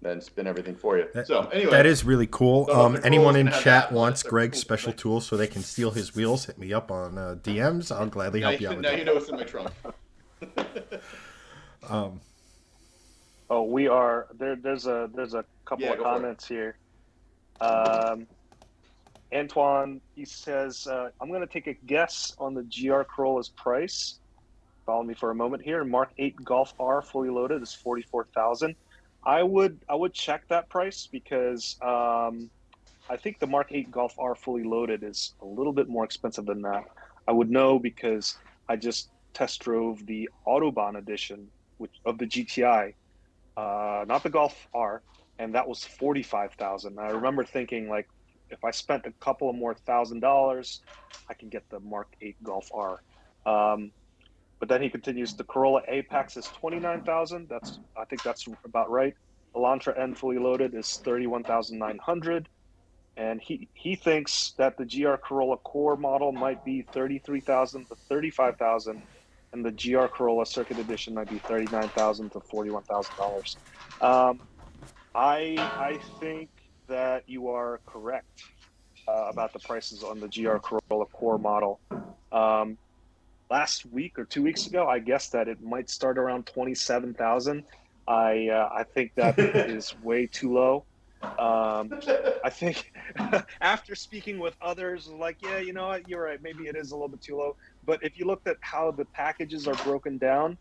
then spin everything for you. So anyway, That is really cool. don't know if the Anyone Corolla's in gonna have chat that, but wants they're Greg's cool. special tools so they can steal his wheels, hit me up on DMs. I'll gladly now, help you out with now you that. know what's in my trunk. Oh, we are there. There's a couple Yeah, of go for it. comments here. Antoine, he says, I'm going to take a guess on the GR Corolla's price. Follow me for a moment here. Mark 8 Golf R fully loaded is 44,000. I would check that price because I think the Mark 8 Golf R fully loaded is a little bit more expensive than that. I would know because I just test drove the Autobahn edition of the GTI, not the Golf R, and that was 45,000. I remember thinking like, if I spent a couple of more $1,000, I can get the Mark 8 Golf R. But then he continues, the Corolla Apex is 29,000. I think that's about right. Elantra N fully loaded is 31,900. And he thinks that the GR Corolla Core model might be 33,000 to 35,000, and the GR Corolla Circuit Edition might be 39,000 to $41,000. I think that you are correct about the prices on the GR Corolla Core model. Last week or 2 weeks ago, I guessed that it might start around 27,000. I think that is way too low. I think after speaking with others, like, yeah, you know what, you're right. Maybe it is a little bit too low. But if you looked at how the packages are broken down,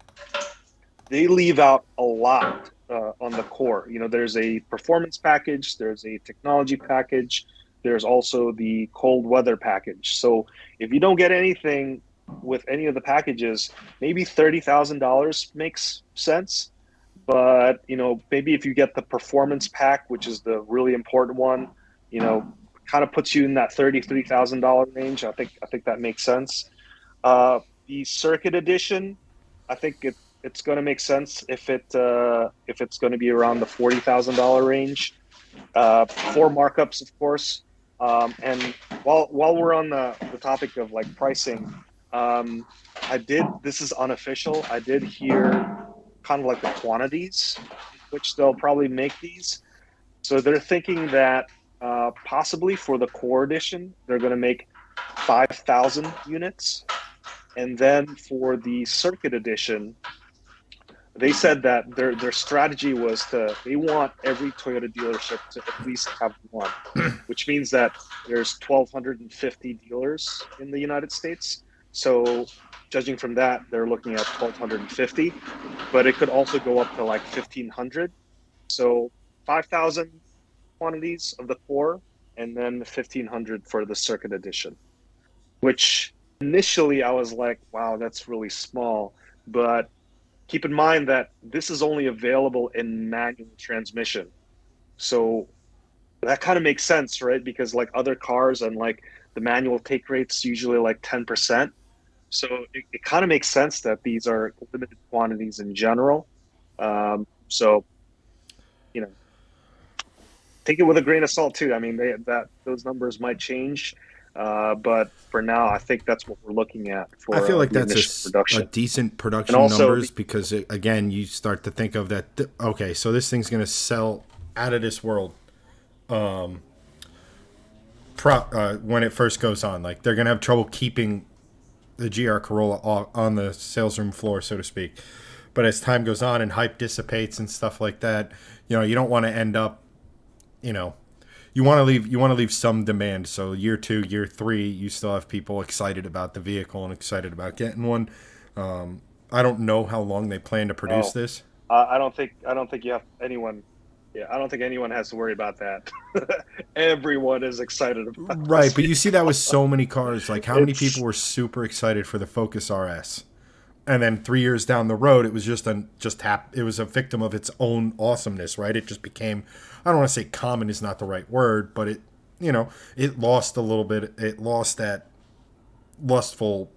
they leave out a lot on the core. There's a performance package, there's a technology package, there's also the cold weather package. So if you don't get anything with any of the packages, maybe $30,000 makes sense. But maybe if you get the performance pack, which is the really important one, kind of puts you in that $33,000 range. I think that makes sense. The Circuit Edition, I think it's going to make sense if it's going to be around the $40,000 range. 4 markups, of course. And while we're on the topic of like pricing, this is unofficial. I did hear kind of like the quantities which they'll probably make these. So they're thinking that Possibly for the core edition, they're going to make 5,000 units. And then for the circuit edition, they said that their strategy was they want every Toyota dealership to at least have one, which means that there's 1,250 dealers in the United States. So judging from that, they're looking at 1,250, but it could also go up to like 1,500. So 5,000 quantities of the core, and then 1,500 for the circuit edition, which initially I was like, wow, that's really small. But keep in mind that this is only available in manual transmission. So that kind of makes sense, right? Because like other cars and like the manual take rate's usually like 10%. So it kind of makes sense that these are limited quantities in general. So, you know, take it with a grain of salt too. I mean, those numbers might change. But for now, I think that's what we're looking at for I feel like the that's initial a production. decent And production also, numbers because again, you start to think of that. Okay, so this thing's going to sell out of this world. When it first goes on, like they're going to have trouble keeping the GR Corolla on the sales room floor, so to speak. But as time goes on and hype dissipates and stuff like that, you don't want to end up, you know, you want to leave some demand. So year 2, year 3, you still have people excited about the vehicle and excited about getting one. I don't know how long they plan to produce oh, this. I don't think you have anyone. Yeah, I don't think anyone has to worry about that. Everyone is excited about this Right, but you see that vehicle. with so many cars. Like how many people It's were super excited for the Focus RS? And then 3 years down the road, it was it was a victim of its own awesomeness, right? It just became, I don't want to say common is not the right word, but it lost a little bit. It lost that lustful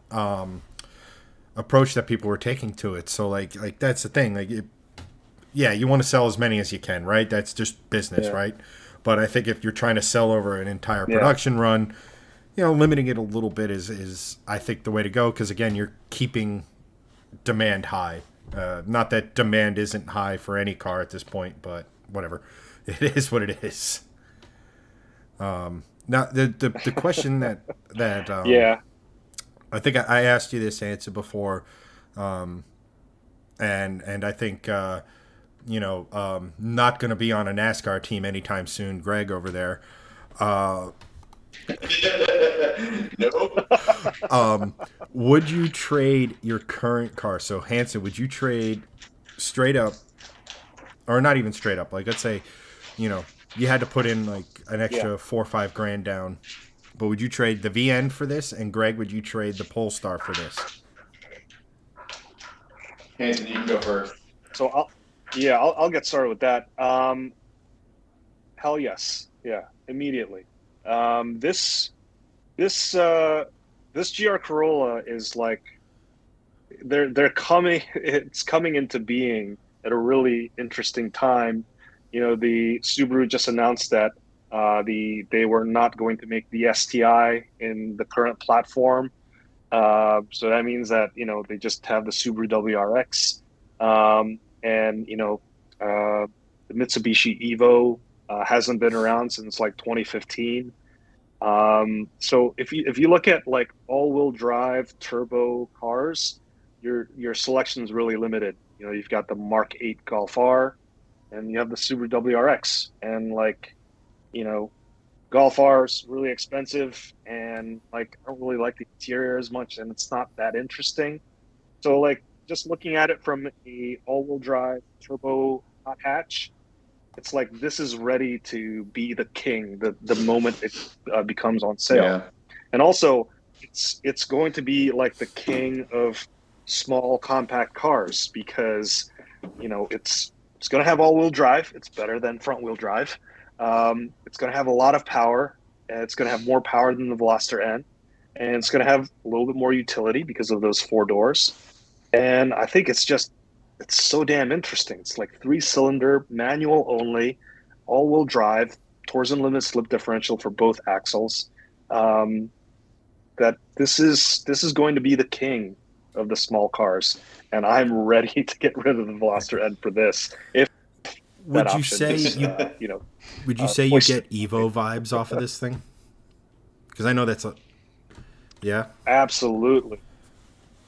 approach that people were taking to it. So like that's the thing. Yeah, you want to sell as many as you can, right? That's just business, yeah, right? But I think if you're trying to sell over an entire yeah, production run, limiting it a little bit is I think the way to go because again, you're keeping demand high. Not that demand isn't high for any car at this point, but whatever. It is what it is. Now, the question that yeah. I think I asked you this answer before, and I think not going to be on a NASCAR team anytime soon. Greg over there. Nope. Would you trade your current car? So Hanson, would you trade straight up, or not even straight up? Like let's say, you had to put in like an Yeah. extra 4 or 5 grand down, but would you trade the VN for this? And Greg, would you trade the Polestar for this? Hanson, you can go first. So I'll get started with that. Hell yes, yeah, immediately. This this this GR Corolla is like they're coming. It's coming into being at a really interesting time. The Subaru just announced that they were not going to make the STI in the current platform. So that means that they just have the Subaru WRX, and the Mitsubishi Evo hasn't been around since like 2015. So if you look at like all-wheel drive turbo cars, your selection is really limited. You've got the Mark 8 Golf R, and you have the Subaru WRX, and like you know Golf R is really expensive, and like I don't really like the interior as much, and it's not that interesting. So like just looking at it from a all-wheel drive turbo hot hatch, it's like this is ready to be the king the moment it becomes on sale. Yeah. And also it's going to be like the king of small compact cars because it's going to have all-wheel drive. It's better than front-wheel drive. It's going to have a lot of power. And it's going to have more power than the Veloster N, and it's going to have a little bit more utility because of those 4 doors. And I think it's so damn interesting. It's like 3-cylinder, manual only, all-wheel drive, torsion limit slip differential for both axles. Um, that this is going to be the king of the small cars, and I'm ready to get rid of the Veloster N for this. Would you option. say Just, you you know, would you say you voice- get Evo vibes off of this thing? Because I know that's a yeah. Absolutely.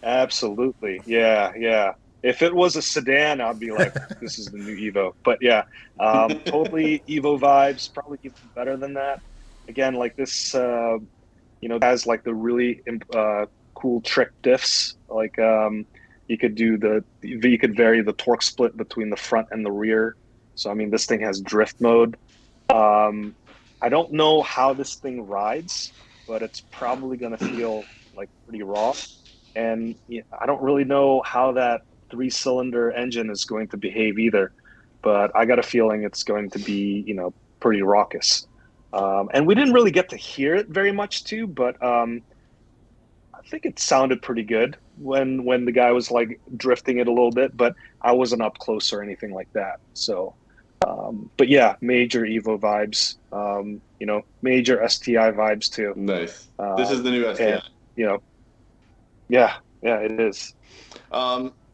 Absolutely. Yeah, yeah. If it was a sedan, I'd be like, this is the new Evo. But yeah, totally Evo vibes, probably even better than that. Again, like this, has like the really cool trick diffs. Like you could vary the torque split between the front and the rear. So I mean, this thing has drift mode. Um, I don't know how this thing rides, but it's probably gonna feel like pretty raw. And I don't really know how that three-cylinder engine is going to behave either, but I got a feeling it's going to be, pretty raucous. And we didn't really get to hear it very much too, but I think it sounded pretty good when the guy was like drifting it a little bit, but I wasn't up close or anything like that. So, but yeah, major Evo vibes, major STI vibes too. Nice. This is the new STI. And, yeah, it is.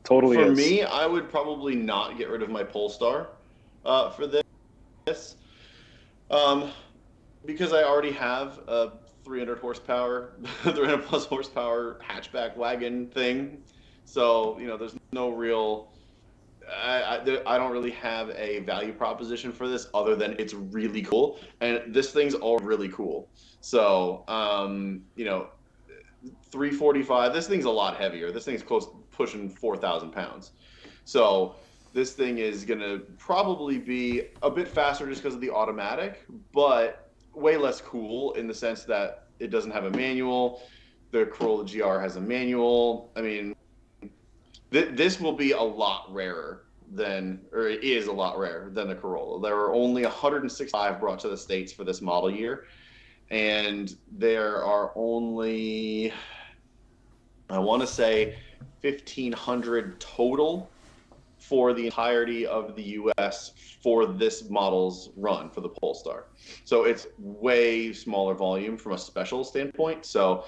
Totally for is. me, I would probably not get rid of my Polestar for this. Because I already have a 300 horsepower, 300 plus horsepower hatchback wagon thing. So, there's no real, I don't really have a value proposition for this other than it's really cool. And this thing's all really cool. So, 345, this thing's a lot heavier. This thing's pushing 4,000 pounds. So this thing is going to probably be a bit faster just because of the automatic, but way less cool in the sense that it doesn't have a manual. The Corolla GR has a manual. I mean, this will be a lot rarer it is a lot rarer than the Corolla. There are only 165 brought to the States for this model year. And there are only, I want to say, 1,500 total for the entirety of the U.S. for this model's run for the Polestar. So it's way smaller volume from a special standpoint. So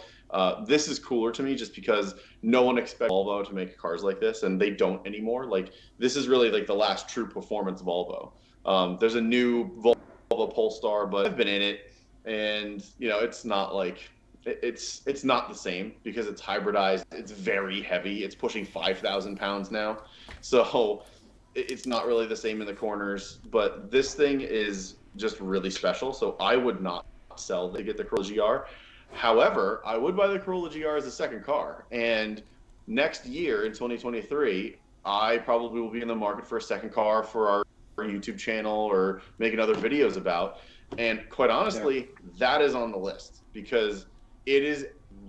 this is cooler to me just because no one expects Volvo to make cars like this, and they don't anymore. Like, this is really like the last true performance Volvo. There's a new Volvo Polestar, but I've been in it, and it's not like it's not the same because it's hybridized. It's very heavy. It's pushing 5,000 pounds now. So it's not really the same in the corners, but this thing is just really special. So I would not sell to get the Corolla GR. However, I would buy the Corolla GR as a second car. And next year in 2023, I probably will be in the market for a second car for our YouTube channel or making other videos about. And quite honestly, that is on the list because it is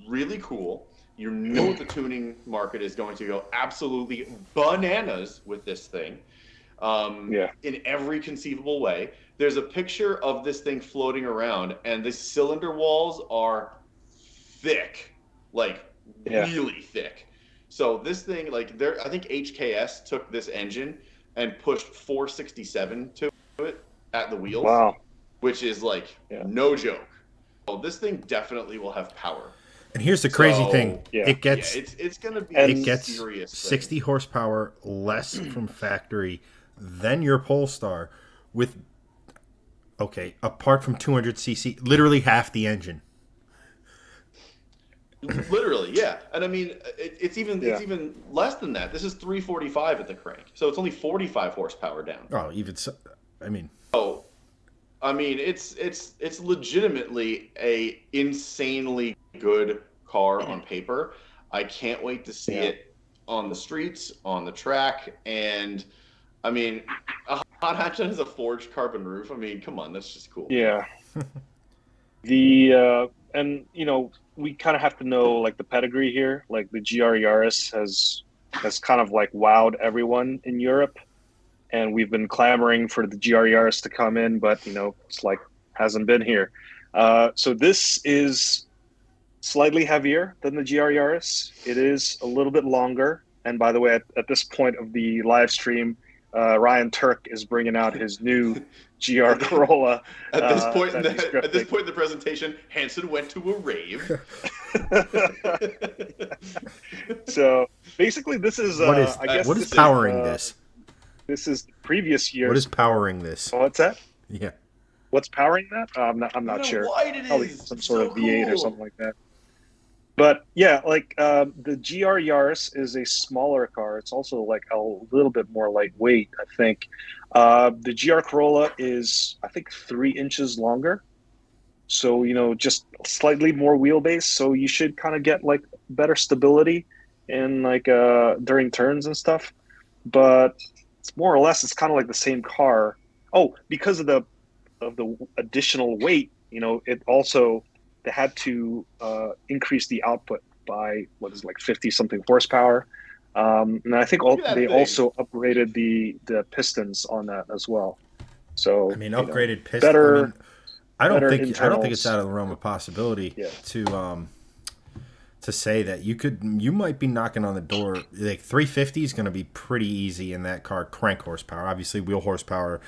really cool. The tuning market is going to go absolutely bananas with this thing. In every conceivable way. There's a picture of this thing floating around, and the cylinder walls are thick, like really thick. So this thing, I think HKS took this engine and pushed 467 to it at the wheels. Wow. Which is no joke. So this thing definitely will have power. And here's the crazy thing: it gets it's going to be serious 60 horsepower less from factory than your Polestar, with apart from 200cc, literally half the engine. Literally, yeah. And I mean, it's even less than that. This is 345 at the crank, so it's only 45 horsepower down. Oh, even so, I mean. Oh, I mean, it's legitimately a insanely good car on paper. I can't wait to see it on the streets, on the track, and I mean, a hot hatch that has a forged carbon roof. I mean, come on, that's just cool. Yeah. And we kind of have to know the pedigree here. Like the GR Yaris has kind of wowed everyone in Europe. And we've been clamoring for the GR Yaris to come in, but it's hasn't been here. So this is slightly heavier than the GR Yaris. It is a little bit longer. And by the way, at this point of the live stream, Ryan Turk is bringing out his new GR Corolla. At this point in the presentation, Hanson went to a rave. So basically, this is what is powering this? This is previous What is year's. powering this? What's that? Yeah. What's powering that? I'm Look not at how sure. wide it Probably is. some It's sort of so V8 or cool. something like that. But yeah, like the GR Yaris is a smaller car. It's also like a little bit more lightweight, I think. The GR Corolla is, I think, 3 inches longer. So, just slightly more wheelbase. So you should kind of get like better stability in like during turns and stuff. But it's more or less it's kind of like the same car. Oh, because of the additional weight, it also they had to increase the output by what is like 50 something horsepower. And I think Look at they that thing. also upgraded the pistons on that as well. I So, mean, upgraded piston. I better mean, better I don't think it's internals. out of the realm of possibility Yeah. to say that you might be knocking on the door. Like 350 is going to be pretty easy in that car. Crank horsepower, obviously wheel horsepower.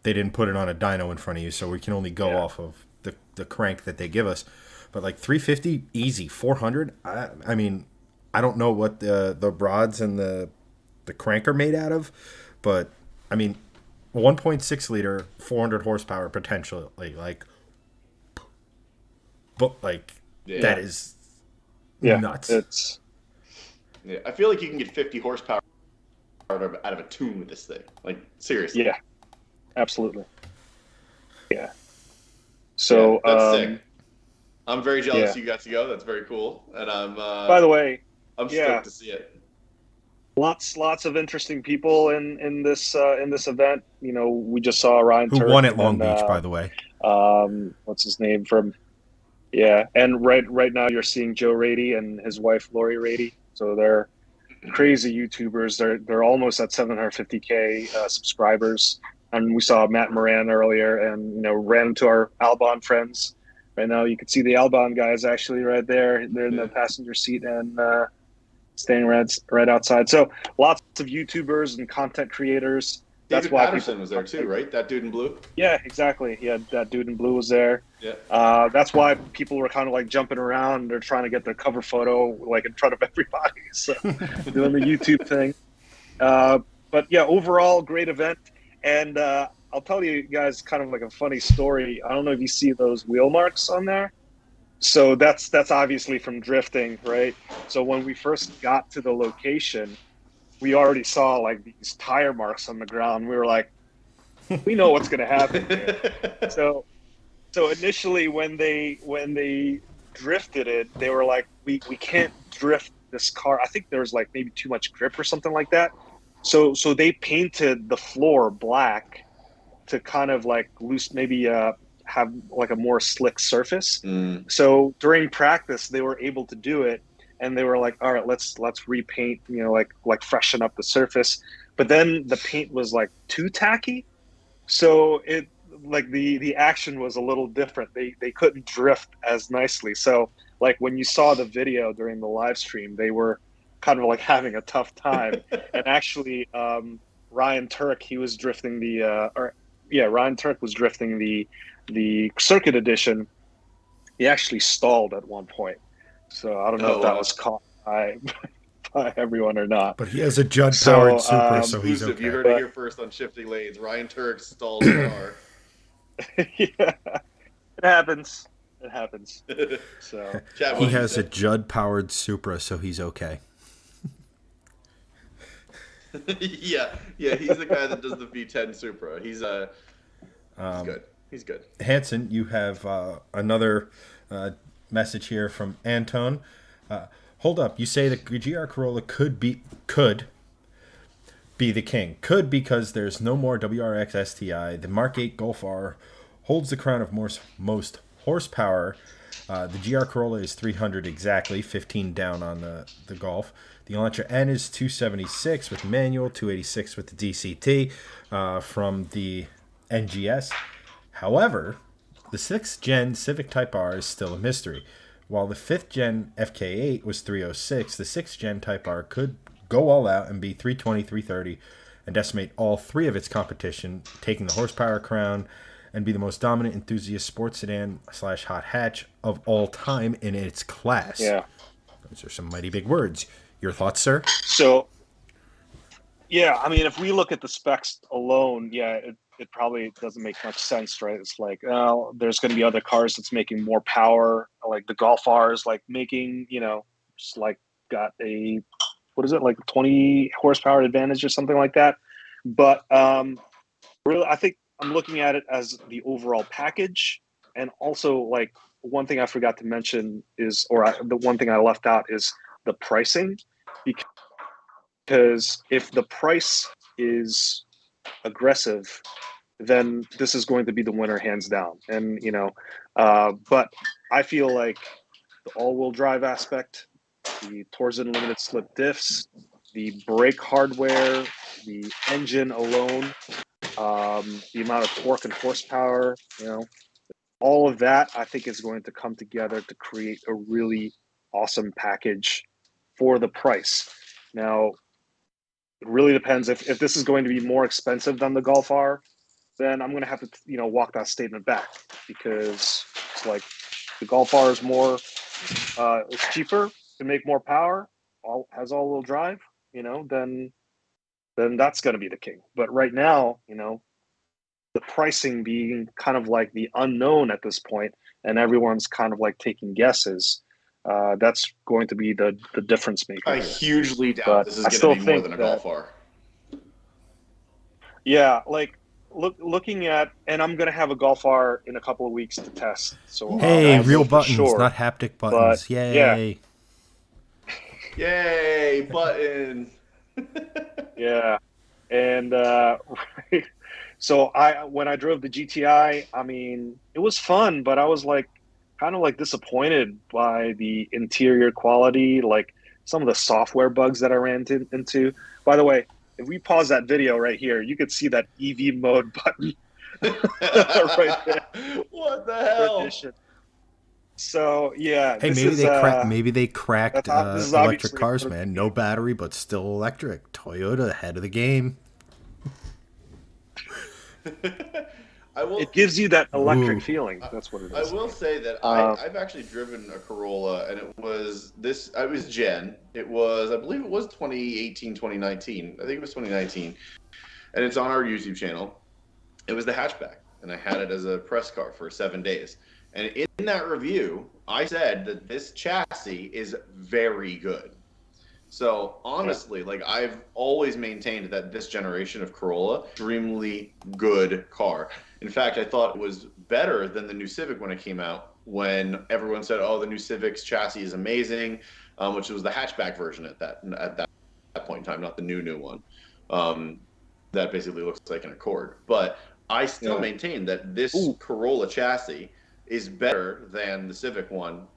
They didn't put it on a dyno in front of you, so we can only go Yeah. off of the crank that they give us. But like 350 easy, 400. I mean, I don't know what the rods and the crank are made out of, but I mean, 1.6 liter, 400 horsepower potentially, but like that Yeah. is Yeah. nuts. It's Yeah. I feel like you can get 50 horsepower out of a tune with this thing. Like, seriously. yeah, absolutely. Yeah. Yeah, So, that's sick. I'm very jealous yeah. you got to go. That's very cool. And By the way, I'm yeah, stoked to see it. lots of interesting people in this event. We just saw Ryan Who Turk won at Long and Beach, by the way? what's his name from yeah, and right now you're seeing Joe Rady and his wife Lori Rady. So they're crazy YouTubers. They're almost at 750K subscribers. And we saw Matt Moran earlier, and ran into our Albon friends. Right now, you can see the Albon guys actually right there. They're in the Yeah. passenger seat and staying right outside. So lots of YouTubers and content creators. That's David why people Patterson was there come. too, right? That dude in blue. Yeah, exactly. Yeah, that dude in blue was there. Yeah. That's why people were kind of like jumping around. They're trying to get their cover photo like in front of everybody. So doing the YouTube thing. But yeah, overall, great event. And I'll tell you guys kind of like a funny story. I don't know if you see those wheel marks on there. So that's obviously from drifting, right? So when we first got to the location, we already saw like these tire marks on the ground. We were like, we know what's going to happen here. So initially when they drifted it, they were like, we can't drift this car. I think there was like maybe too much grip or something like that. So they painted the floor black to kind of like loose maybe have like a more slick surface. Mm. So during practice they were able to do it, and they were like, all right, let's repaint, like freshen up the surface. But then the paint was like too tacky, so it like the action was a little different. They couldn't drift as nicely. So like when you saw the video during the live stream, they were kind of like having a tough time. And actually, Ryan Turk, he was drifting Ryan Turk was drifting the circuit edition. He actually stalled at one point. So I don't know Oh, if that wow. was caught by by everyone or not. But he has a Judd-powered So, Supra, so he's Exclusive. You okay. heard it here first on Shifting Lanes. Ryan Turk stalled the car. yeah, it happens. It happens. So Chad, what He did you has a say? Judd-powered Supra, so he's okay. Yeah, he's the guy that does the V10 Supra. He's good. He's good. Hanson, you have another message here from Anton. Hold up, you say the GR Corolla could be the king. Could because there's no more WRX STI. The Mark 8 Golf R holds the crown of most horsepower. The GR Corolla is 300 exactly, 15 down on the Golf. The Elantra N is 276 with manual, 286 with the DCT from the NGS. However, the 6th gen Civic Type R is still a mystery. While the 5th gen FK8 was 306, the 6th gen Type R could go all out and be 320, 330, and decimate all three of its competition, taking the horsepower crown and be the most dominant enthusiast sports sedan / hot hatch of all time in its class. yeah. Those are some mighty big words. Your thoughts, sir? So Yeah, I mean, if we look at the specs alone, yeah, it probably doesn't make much sense, right? It's like, oh, there's going to be other cars that's making more power, like the Golf R is like making, just like got a, what is it, like 20 horsepower advantage or something like that. But really, I think I'm looking at it as the overall package. And also, like, one thing I forgot to mention is, the one thing I left out is the pricing. Because if the price is aggressive, then this is going to be the winner hands down. And but I feel like the all-wheel drive aspect, the Torsen limited slip diffs, the brake hardware, the engine alone, the amount of torque and horsepower, all of that I think is going to come together to create a really awesome package for the price. Now, it really depends. If this is going to be more expensive than the Golf R, then I'm going to have to, walk that statement back, because it's like the Golf R is more, it's cheaper to make more power, has all-wheel drive, then that's going to be the king. But right now, the pricing being kind of like the unknown at this point, and everyone's kind of like taking guesses. That's going to be the difference maker I here. hugely doubt But this is I going still to be more think than a that- Golf R. Yeah, like looking at, and I'm gonna have a Golf R in a couple of weeks to test. So Hey, I'll real know for buttons, sure. not haptic But buttons. Yay. Yay, button. yeah, and so when I drove the GTI, I mean, it was fun, but I was like kind of like disappointed by the interior quality, like some of the software bugs that I ran into. By the way, if we pause that video right here, you could see that EV mode button right there. What the hell? So yeah, Hey, this maybe is they cracked this is electric obviously cars, man. No battery, but still electric. Toyota ahead of the game. it gives you that electric Ooh. feeling. That's what it I is. will say that I've actually driven a Corolla, and it was Gen. It was, I believe it was 2018, 2019. I think it was 2019. And it's on our YouTube channel. It was the hatchback, and I had it as a press car for 7 days. And in that review, I said that this chassis is very good. So honestly, like, I've always maintained that this generation of Corolla, extremely good car. In fact, I thought it was better than the new Civic when it came out, when everyone said, "Oh, the new Civic's chassis is amazing," which was the hatchback version at that point in time, not the new one. That basically looks like an Accord. But I still maintain that this Corolla chassis is better than the Civic one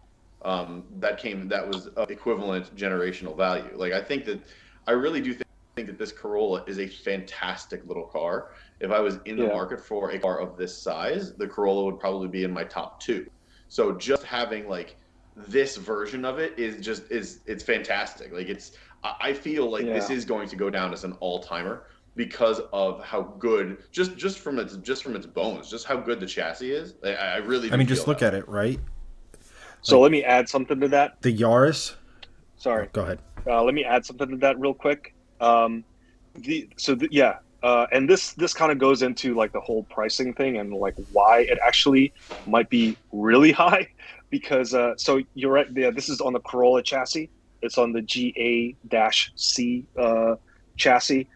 that was of equivalent generational value. Like, I really do think that this Corolla is a fantastic little car. If I was in the market for a car of this size, the Corolla would probably be in my top 2. So just having like this version of it it's fantastic. Like, I feel like this is going to go down as an all-timer because of how good, just from its bones, just how good the chassis is. I really do. I mean, just look at it, right? So let me add something to that. The Yaris. Sorry. Oh, go ahead. Let me add something to that real quick. And this kind of goes into like the whole pricing thing and like why it actually might be really high, because so you're right. Yeah, this is on the Corolla chassis. It's on the GA-C chassis.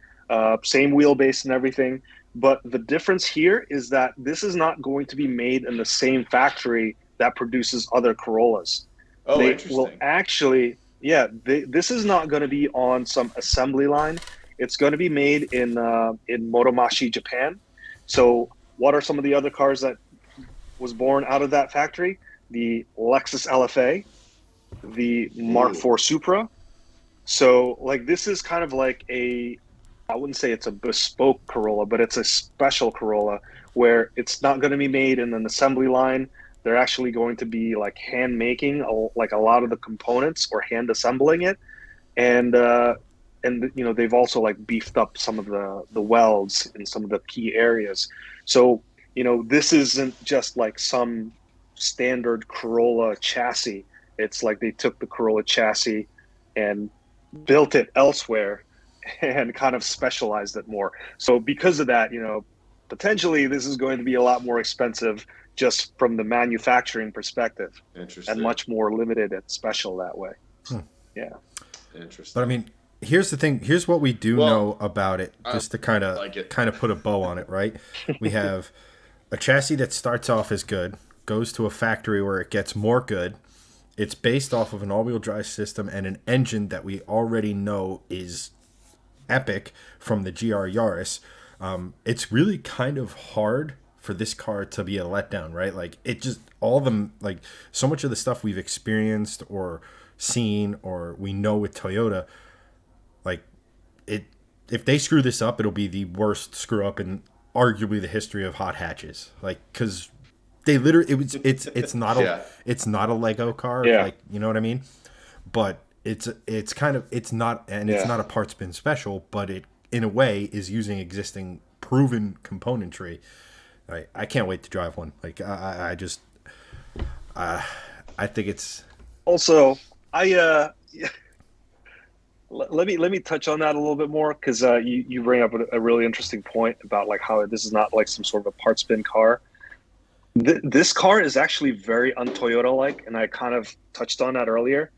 Same wheelbase and everything. But the difference here is that this is not going to be made in the same factory that produces other Corollas. Oh, they interesting. will actually, this is not going to be on some assembly line. It's going to be made in Motomachi, Japan. So what are some of the other cars that was born out of that factory? The Lexus LFA, the Mark IV Supra. So like, this is kind of like I wouldn't say it's a bespoke Corolla, but it's a special Corolla where it's not going to be made in an assembly line. They're actually going to be like hand making like a lot of the components or hand assembling it. And they've also like beefed up some of the welds in some of the key areas. So, this isn't just like some standard Corolla chassis. It's like they took the Corolla chassis and built it elsewhere and kind of specialized it more. So because of that, potentially this is going to be a lot more expensive just from the manufacturing perspective, and Interesting. much more limited and special that way. Hmm. Yeah. Interesting. But I mean, here's the thing. Here's what we do know about it, I just to kind like it. of put a bow on it, right? We have a chassis that starts off as good, goes to a factory where it gets more good. It's based off of an all-wheel drive system and an engine that we already know is epic from the GR Yaris. It's really kind of hard for this car to be a letdown, right? Like it just all the like so much of the stuff we've experienced or seen or we know with Toyota, like it if they screw this up, it'll be the worst screw up in arguably the history of hot hatches. Like because they literally it's not Yeah. it's not a Lego car, Yeah. like you know what I mean? But it's kind of it's not and it's Yeah. not a parts bin special, but it in a way is using existing proven componentry. I can't wait to drive one. Like I just I think it's Also, I let me touch on that a little bit more, because you bring up a really interesting point about like how this is not like some sort of a parts bin car. This car is actually very un-Toyota like, and I kind of touched on that earlier.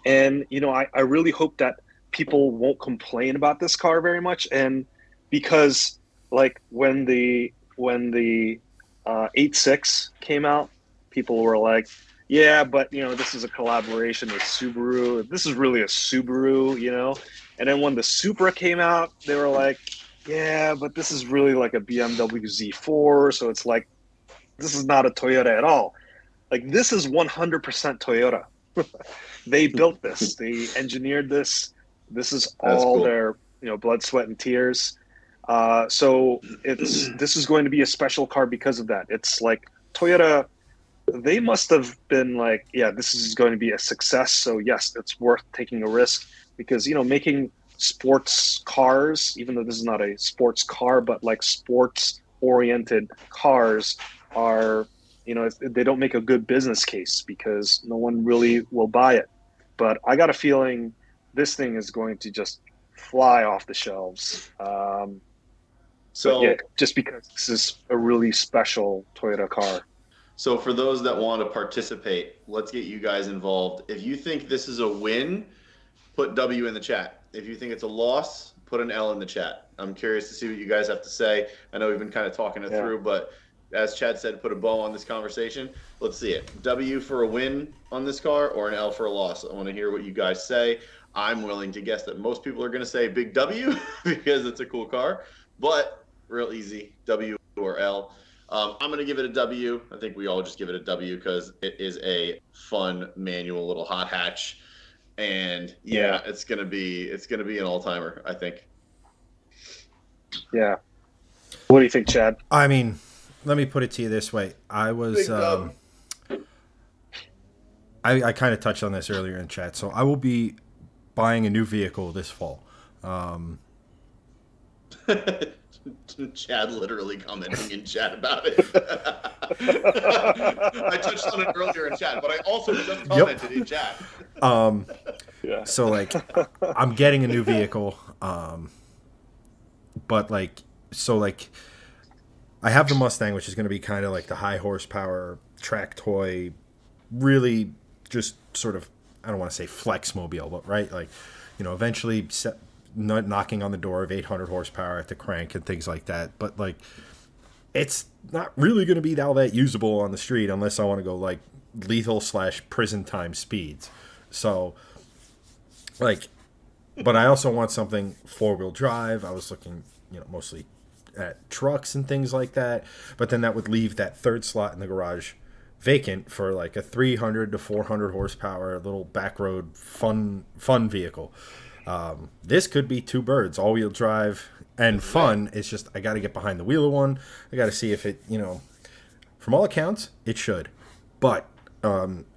And I really hope that people won't complain about this car very much, and because like when the 8.6 came out, people were like, yeah, but this is a collaboration with Subaru. This is really a Subaru. And then when the Supra came out, they were like, yeah, but this is really like a BMW Z4. So it's like, this is not a Toyota at all. Like, this is 100% Toyota. They built this. They engineered this. This is That's all cool. their blood, sweat, and tears. So this is going to be a special car because of that. It's like Toyota, they must have been like, yeah, this is going to be a success. So yes, it's worth taking a risk, because making sports cars, even though this is not a sports car, but like sports oriented cars are, they don't make a good business case because no one really will buy it. But I got a feeling this thing is going to just fly off the shelves. So, But yeah, just because this is a really special Toyota car. so for those that want to participate, let's get you guys involved. If you think this is a win, put W in the chat. If you think it's a loss, put an L in the chat. I'm curious to see what you guys have to say. I know we've been kind of talking it through, but as Chad said, put a bow on this conversation. Let's see it. W for a win on this car, or an L for a loss. I want to hear what you guys say. I'm willing to guess that most people are going to say big W because it's a cool car, but real easy, W or L. I'm going to give it a W. I think we all just give it a W because it is a fun manual little hot hatch, and yeah, it's going to be an all-timer, I think. Yeah. What do you think, Chad? I mean, let me put it to you this way. I was I kind of touched on this earlier in chat. So I will be buying a new vehicle this fall. Chad literally commenting in chat about it. I touched on it earlier in chat, but I also just commented in chat. Yeah. So like, I'm getting a new vehicle, but like, so like, I have the Mustang, which is going to be kind of like the high horsepower track toy, really just sort of, I don't want to say flex mobile, but right, like, eventually knocking on the door of 800 horsepower at the crank and things like that. But like, it's not really going to be all that usable on the street unless I want to go like lethal / prison time speeds. So like, but I also want something 4-wheel drive. I was looking, mostly at trucks and things like that. But then that would leave that third slot in the garage vacant for like a 300 to 400 horsepower little back road fun vehicle. This could be two birds, all-wheel drive and fun. It's just I got to get behind the wheel of one. I got to see if it, from all accounts, it should. But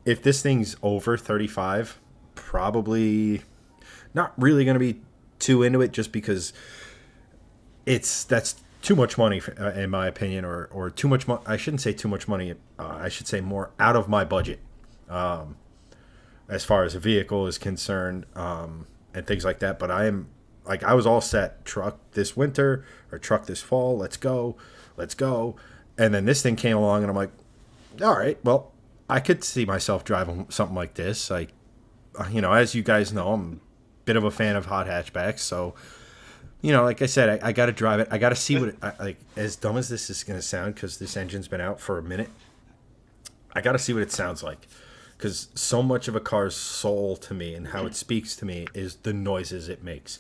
if this thing's over 35, probably not really going to be too into it, just because that's too much money in my opinion, or too much I shouldn't say too much money. I should say more out of my budget as far as a vehicle is concerned. And things like that. But I am like I was all set. Truck this winter or truck this fall. Let's go. And then this thing came along, and I'm like, all right, well, I could see myself driving something like this. Like, as you guys know, I'm a bit of a fan of hot hatchbacks, so like I said, I got to drive it. I got to see what like as dumb as this is going to sound because this engine's been out for a minute. I got to see what it sounds like because so much of a car's soul to me and how it speaks to me is the noises it makes.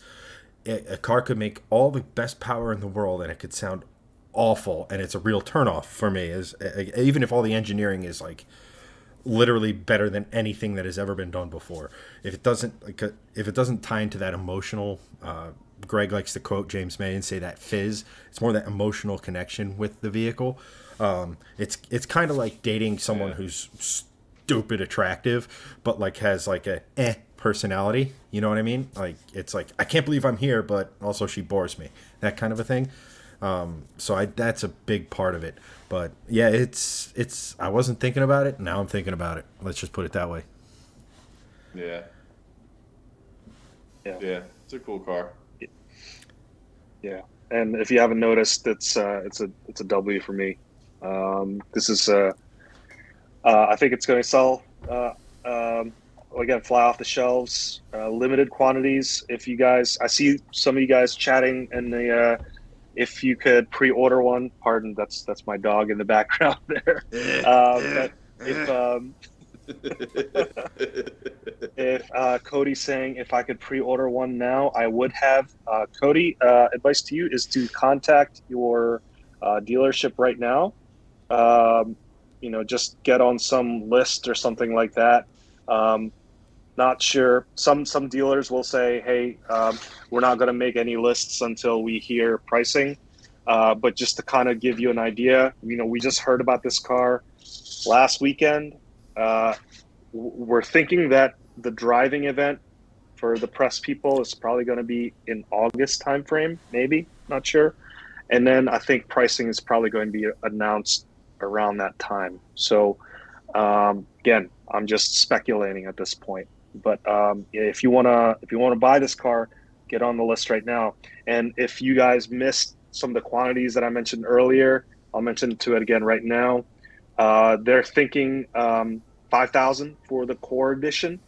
A car could make all the best power in the world and it could sound awful, and it's a real turnoff for me. Is even if all the engineering is like literally better than anything that has ever been done before. If it doesn't tie into that emotional, Greg likes to quote James May and say that fizz. It's more that emotional connection with the vehicle. It's kind of like dating someone who's stupid attractive, but like has like a personality. You know what I mean? Like it's like I can't believe I'm here, but also she bores me. That kind of a thing. So that's a big part of it. But yeah, it's I wasn't thinking about it. Now I'm thinking about it. Let's just put it that way. Yeah. Yeah. Yeah. It's a cool car. Yeah, and if you haven't noticed, it's a W for me. This is I think it's going to sell again, fly off the shelves, limited quantities. If you guys, I see some of you guys chatting in the if you could pre-order one. Pardon, that's my dog in the background there. But if Cody's saying if I could pre-order one now, I would have. Cody, advice to you is to contact your dealership right now. Just get on some list or something like that. Not sure. Some dealers will say, "Hey, we're not going to make any lists until we hear pricing." But just to kind of give you an idea, we just heard about this car last weekend. We're thinking that the driving event for the press people is probably going to be in August timeframe, maybe, not sure. And then I think pricing is probably going to be announced around that time. So again, I'm just speculating at this point. But if you wanna buy this car, get on the list right now. And if you guys missed some of the quantities that I mentioned earlier, I'll mention to it again right now. They're thinking 5,000 for the core edition,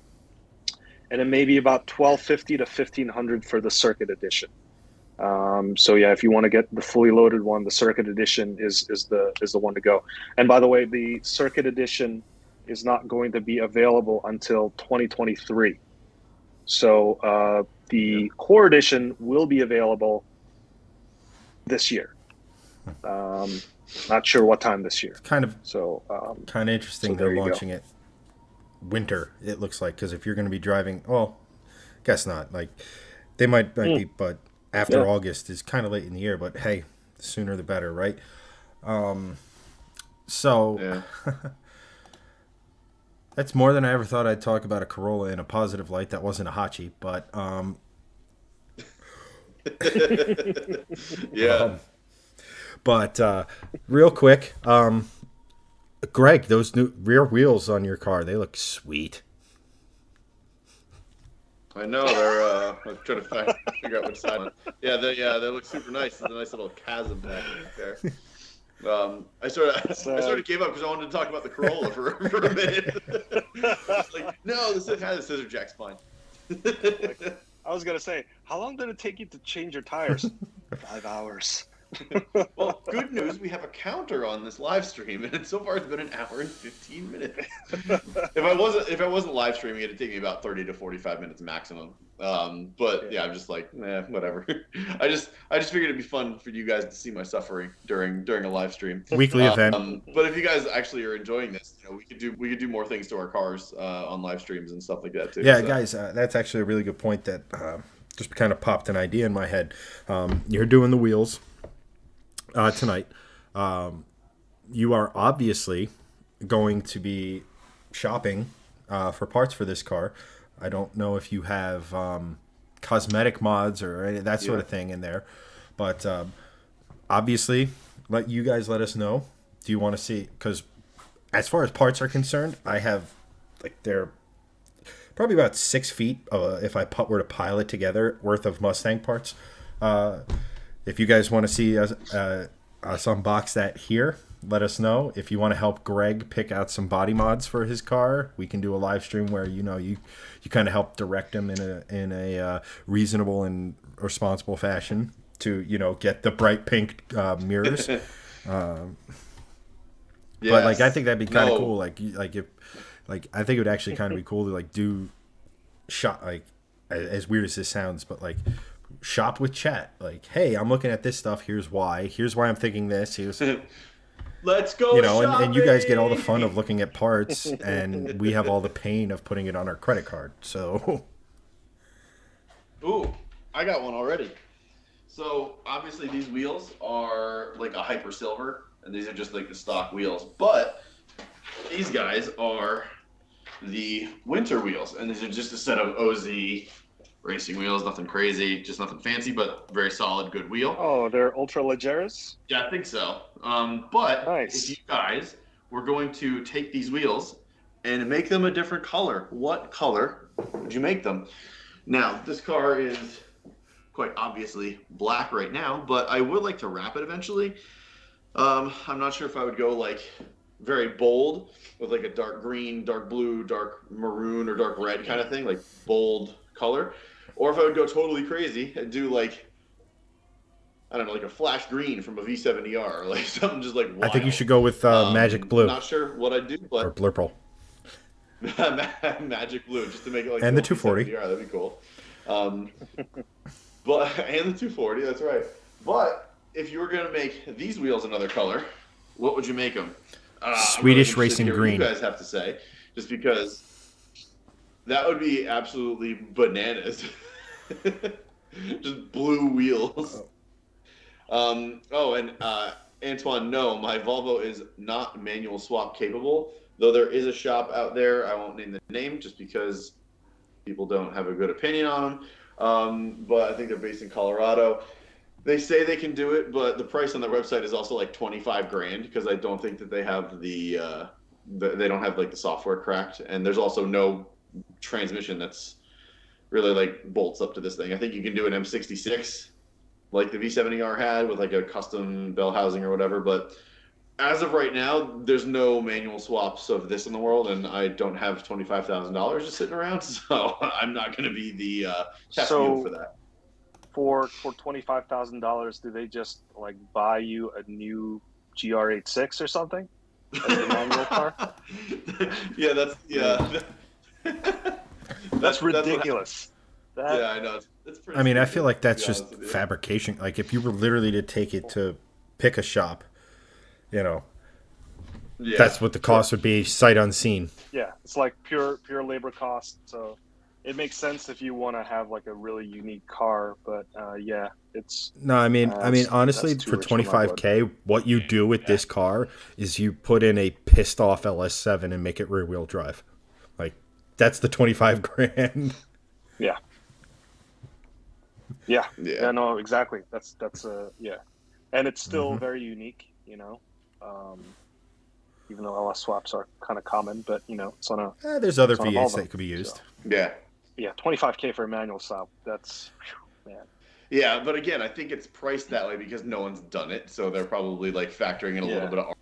and then maybe about 1,250 to 1,500 for the circuit edition. So yeah, if you want to get the fully loaded one, the circuit edition is the one to go. And by the way, the circuit edition is not going to be available until 2023. So the core edition will be available this year. Not sure what time this year. Kind of so interesting they're launching it winter. It looks like because if you're going to be driving, well, guess not. Like they might be, but after August is kind of late in the year. But hey, the sooner the better, right? So that's more than I ever thought I'd talk about a Corolla in a positive light. That wasn't a Hachi, but Yeah. But real quick, Greg, those new rear wheels on your car, they look sweet. I know they're. I'm trying to figure out which side. Yeah, they look super nice. There's a nice little chasm back there. I sort of gave up because I wanted to talk about the Corolla for a minute. Like, no, this has a scissor jack's fine. I was gonna say, how long did it take you to change your tires? 5 hours. Well, good news, we have a counter on this live stream, and so far it's been an hour and 15 minutes. If I wasn't live streaming, it'd take me about 30 to 45 minutes maximum. But yeah, I'm just like, whatever. I just figured it'd be fun for you guys to see my suffering during a live stream. Weekly event. But if you guys actually are enjoying this, we could do more things to our cars on live streams and stuff like that too. Yeah, so. guys, that's actually a really good point that just kind of popped an idea in my head. You're doing the wheels tonight. You are obviously going to be shopping for parts for this car. I don't know if you have cosmetic mods or any, that sort of thing in there, but obviously, let us know. Do you want to see? Because as far as parts are concerned, I have like probably about 6 feet if I were to pile it together worth of Mustang parts. Uh, if you guys want to see us unbox that here, let us know. If you want to help Greg pick out some body mods for his car, we can do a live stream where you kind of help direct him in a reasonable and responsible fashion to get the bright pink mirrors. But like I think that'd be kind of cool. Like if I think it would actually kind of be cool to like do shop like as weird as this sounds, but like shop with chat. Like, hey, I'm looking at this stuff. Here's why. Here's why I'm thinking this. Here's Let's go. And you guys get all the fun of looking at parts, and we have all the pain of putting it on our credit card. So, ooh, I got one already. So obviously these wheels are like a hyper silver, and these are just like the stock wheels. But these guys are the winter wheels, and these are just a set of OZ racing wheels. Nothing crazy, just nothing fancy, but very solid, good wheel. Oh, they're ultra legeres? Yeah, I think so. But nice. if you guys were going to take these wheels and make them a different color, what color would you make them? Now, this car is quite obviously black right now, but I would like to wrap it eventually. I'm not sure if I would go like very bold with like a dark green, dark blue, dark maroon, or dark red kind of thing, like bold color. Or if I would go totally crazy and do like, I don't know, like a flash green from a V70R, or like something just like wild. I think you should go with magic blue. Not sure what I'd do, but or blurple. Magic blue, just to make it like and the 240. V70R, that'd be cool. But and the 240, that's right. But if you were gonna make these wheels another color, what would you make them? Swedish racing green. You guys have to say, just because that would be absolutely bananas. Just blue wheels. And Antoine, no, my Volvo is not manual swap capable, though there is a shop out there. I won't name the name just because people don't have a good opinion on them. But I think they're based in Colorado. They say they can do it, but the price on their website is also like 25 grand because I don't think that they have they don't have like the software cracked, and there's also no transmission that's really like bolts up to this thing. I think you can do an M66 like the V70R had with like a custom bell housing or whatever, but as of right now, there's no manual swaps of this in the world, and I don't have $25,000 just sitting around, so I'm not going to be the test for that. For $25,000, do they just like buy you a new GR86 or something? As a manual car? That's ridiculous. Yeah, I know. It's pretty. I mean, I feel like that's just fabrication. Like if you were literally to take it to pick a shop, that's what the cost would be, sight unseen. Yeah, it's like pure labor cost. So it makes sense if you want to have like a really unique car, but it's no. I mean, honestly, for $25K, what you do with this car is you put in a pissed off LS7 and make it rear wheel drive. Like that's the 25 grand. Yeah. No, exactly. That's and it's still very unique, even though LS swaps are kind of common, but it's on a. There's other V8s that could be used. So. Yeah, $25K for a manual swap. That's man. Yeah, but again, I think it's priced that way because no one's done it, so they're probably like factoring in a little bit of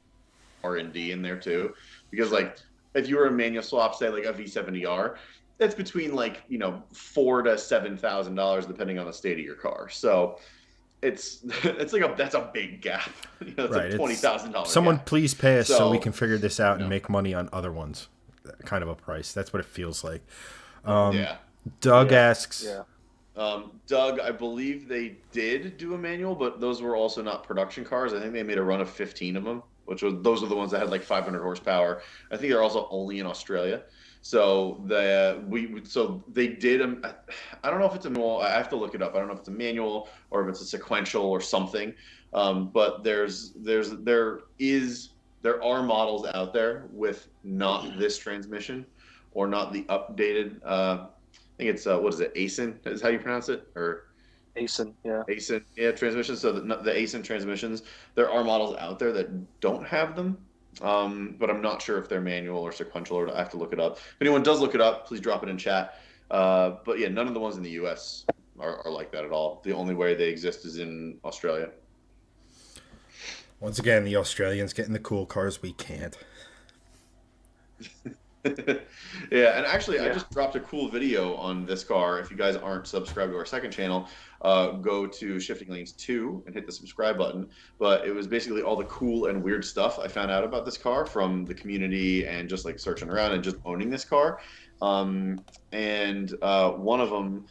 R&D in there too. Because like if you were a manual swap, say like a V70R, it's between like $4,000 to $7,000 depending on the state of your car. So it's like that's a big gap. It's right, a $20,000. Someone gap. please pay us so we can figure this out and make money on other ones. Kind of a price. That's what it feels like. Doug asks. Yeah. Doug, I believe they did do a manual, but those were also not production cars. I think they made a run of 15 of them, those are the ones that had like 500 horsepower. I think they're also only in Australia. So they did. I don't know if it's a manual. I have to look it up. I don't know if it's a manual or if it's a sequential or something. But there are models out there with not this transmission or not the updated. I think it's what is it? ASIN is how you pronounce it, or ASIN, yeah. ASIN, yeah, transmission. So the ASIN transmissions, there are models out there that don't have them. but I'm not sure if they're manual or sequential, or I have to look it up. If anyone does look it up, please drop it in chat. But yeah, none of the ones in the U.S. are like that at all. The only way they exist is in Australia. Once again, the Australians getting the cool cars, we can't. Yeah, and actually, I Yeah. just dropped a cool video on this car. If you guys aren't subscribed to our second channel, go to Shifting Lanes 2 and hit the subscribe button. But it was basically all the cool and weird stuff I found out about this car from the community and just like searching around and just owning this car. And one of them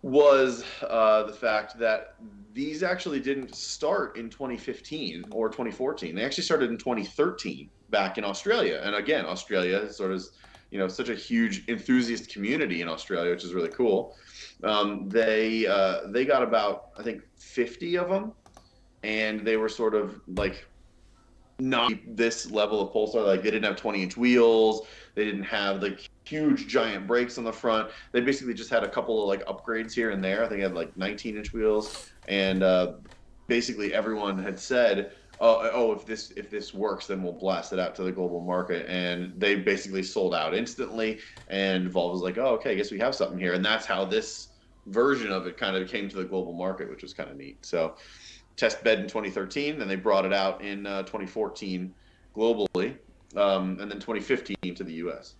was the fact that these actually didn't start in 2015 or 2014. They actually started in 2013 back in Australia. And again, Australia is sort of, such a huge enthusiast community in Australia, which is really cool. They got about, I think, 50 of them, and they were sort of like not this level of Polestar. Like they didn't have 20-inch wheels. They didn't have like huge giant brakes on the front. They basically just had a couple of like upgrades here and there. I think they had like 19-inch wheels, and basically everyone had said, "Oh, if this works, then we'll blast it out to the global market." And they basically sold out instantly. And Volvo was like, "Oh, okay, I guess we have something here." And that's how this version of it kind of came to the global market, which was kind of neat. So test bed in 2013, then they brought it out in 2014 globally, and then 2015 to the US.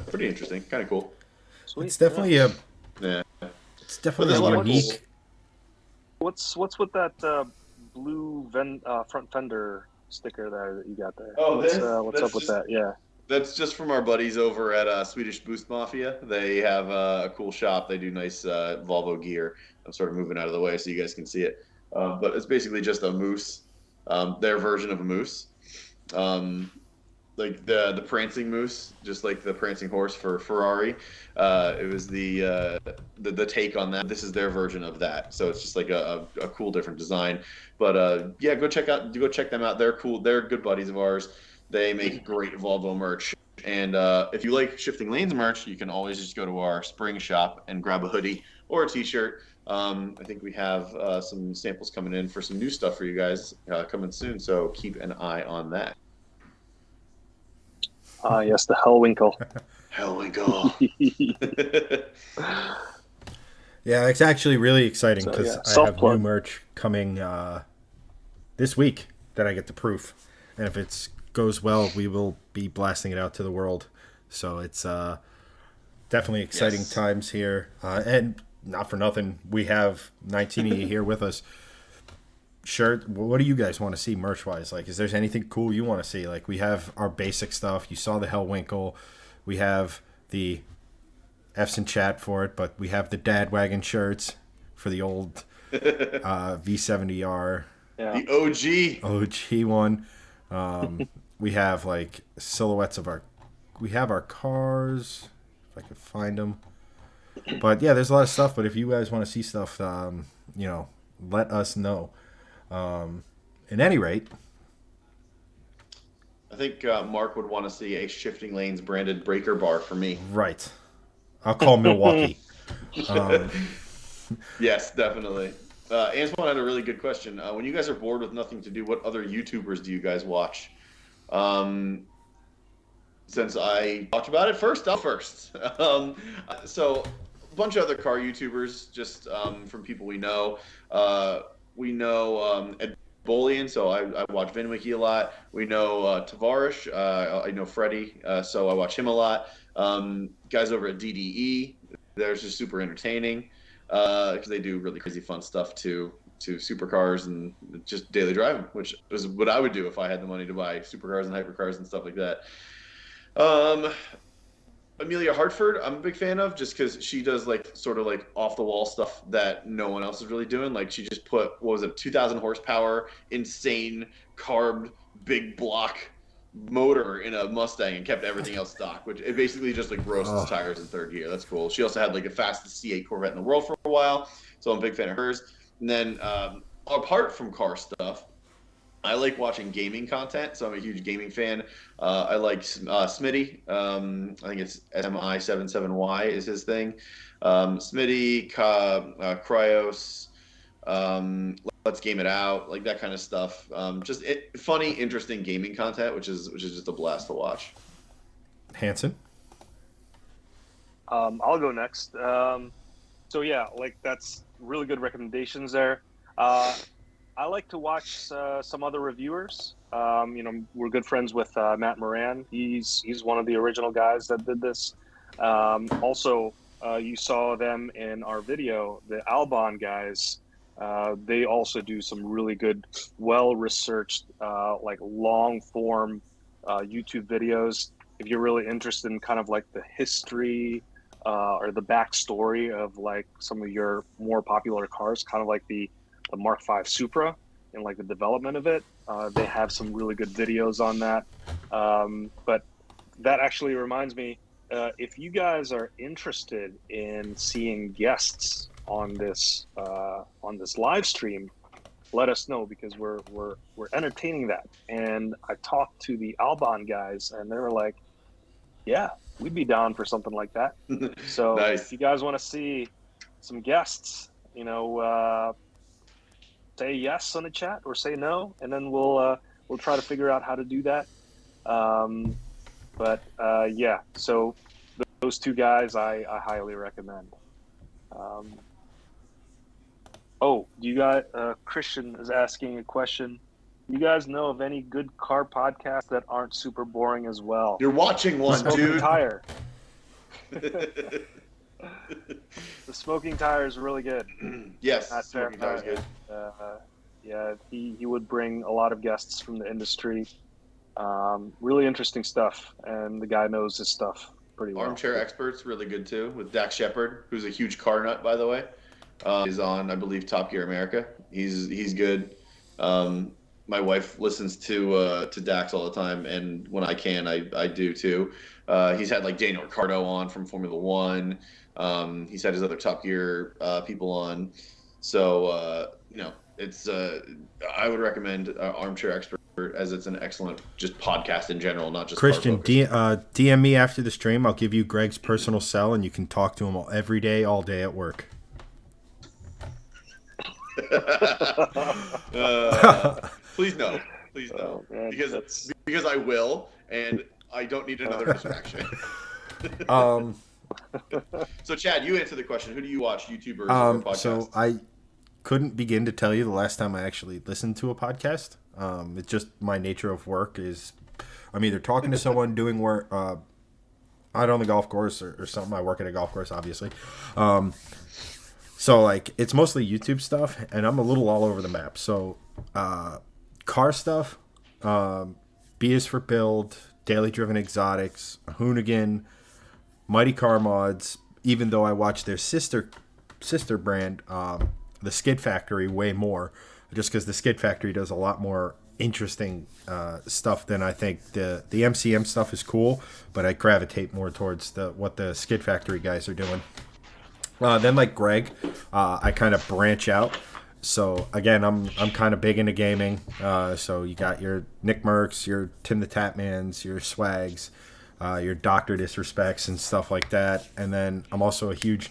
Pretty interesting, kind of cool. Sweet. It's definitely yeah. Yeah. it's But definitely there's a a lot of unique. cool. What's with that blue front fender sticker there that you got there? Oh, What's up with that? Yeah. That's just from our buddies over at Swedish Boost Mafia. They have a cool shop. They do nice Volvo gear. I'm sort of moving out of the way so you guys can see it. But it's basically just a moose, their version of a moose. Like the prancing moose, just like the prancing horse for Ferrari. It was the take on that. This is their version of that. So it's just like a cool different design. But yeah, go check them out. They're cool. They're good buddies of ours. They make great Volvo merch. And if you like Shifting Lanes merch, you can always just go to our spring shop and grab a hoodie or a t-shirt. I think we have some samples coming in for some new stuff for you guys coming soon. So keep an eye on that. Yes, the Hellwinkle. Hellwinkle. Yeah, it's actually really exciting So, because yeah, I have self-plug. new merch coming this week that I get to proof, and if it goes well, we will be blasting it out to the world. So it's definitely exciting Yes. times here, and not for nothing, we have 19E here with us. Shirt. What do you guys want to see merch wise? Like, is there anything cool you want to see? Like, we have our basic stuff. You saw the Hellwinkle. We have the F's in chat for it, but we have the Dad Wagon shirts for the old V70R Yeah. The OG. OG one. We have like silhouettes of we have our cars, if I could find them. But yeah, there's a lot of stuff. But if you guys want to see stuff, let us know. At any rate, I think Mark would want to see a Shifting Lanes branded breaker bar for me. right. I'll call Milwaukee. Yes, definitely. Antoine had a really good question. When you guys are bored with nothing to do, what other YouTubers do you guys watch? Since I talked about it first, I'll first. So a bunch of other car YouTubers, just from people we know. We know Ed Bolian, so I watch VinWiki a lot. We know Tavarish, I know Freddie, so I watch him a lot. Guys over at DDE, they're just super entertaining because they do really crazy fun stuff to supercars and just daily driving, which is what I would do if I had the money to buy supercars and hypercars and stuff like that. Amelia Hartford, I'm a big fan of just because she does like sort of like off the wall stuff that no one else is really doing. Like she just put, what was it, 2,000 horsepower, insane carb, big block motor in a Mustang and kept everything else stock, which it basically just like roasts tires in third gear. That's cool. She also had like the fastest C8 Corvette in the world for a while, so I'm a big fan of hers. And then apart from car stuff, I like watching gaming content, so I'm a huge gaming fan. I like Smitty. I think it's SMI77Y is his thing. Smitty, Cryos, let's game it out, like that kind of stuff. Just funny, interesting gaming content, which is just a blast to watch. Hanson. I'll go next. So yeah, like that's really good recommendations there. I like to watch some other reviewers. We're good friends with Matt Moran. He's one of the original guys that did this. Also, you saw them in our video, the Albon guys. They also do some really good, well-researched, like long-form YouTube videos. If you're really interested in kind of like the history or the backstory of like some of your more popular cars, kind of like the Mark V Supra and like the development of it, they have some really good videos on that. But that actually reminds me, if you guys are interested in seeing guests on this live stream, let us know, because we're entertaining that. And I talked to the Albon guys, and they were like, "Yeah, we'd be down for something like that." So Nice. if you guys want to see some guests, say yes on the chat or say no, and then we'll try to figure out how to do that. Yeah, so those two guys I highly recommend. Do you guys? Christian is asking a question. You guys know of any good car podcasts that aren't super boring as well? You're watching one, Smoking dude. Tire. The Smoking Tire is really good. Yes, That's Smoking Tire is good. Yeah, he would bring a lot of guests from the industry. Really interesting stuff, and the guy knows his stuff pretty well. Armchair Experts, really good too, with Dax Shepard, who's a huge car nut, by the way. Is on, I believe, Top Gear America. He's good. My wife listens to Dax all the time, and when I can, I do too. He's had like Daniel Ricciardo on from Formula One. He's had his other Top Gear people on. So it's I would recommend Armchair Expert, as it's an excellent just podcast in general, not just Christian. DM me after the stream. I'll give you Greg's personal cell, and you can talk to him every day, all day at work. Please no, man, because I will, and I don't need another distraction. So Chad, you answer the question. Who do you watch, YouTubers or podcasts? So I couldn't begin to tell you the last time I actually listened to a podcast. It's just my nature of work is I'm either talking to someone doing work out on the golf course or something. I work at a golf course, obviously. So like it's mostly YouTube stuff, and I'm a little all over the map. So car stuff, B is for Build, Daily Driven Exotics, Hoonigan, Mighty Car Mods. Even though I watch their sister brand, the Skid Factory, way more, just because the Skid Factory does a lot more interesting stuff than I think. The MCM stuff is cool, but I gravitate more towards what the Skid Factory guys are doing. Then like Greg, I kind of branch out. So again, I'm kind of big into gaming. So you got your Nick Mercs, your Tim the Tapmans, your Swags, your Dr. Disrespects and stuff like that. And then I'm also a huge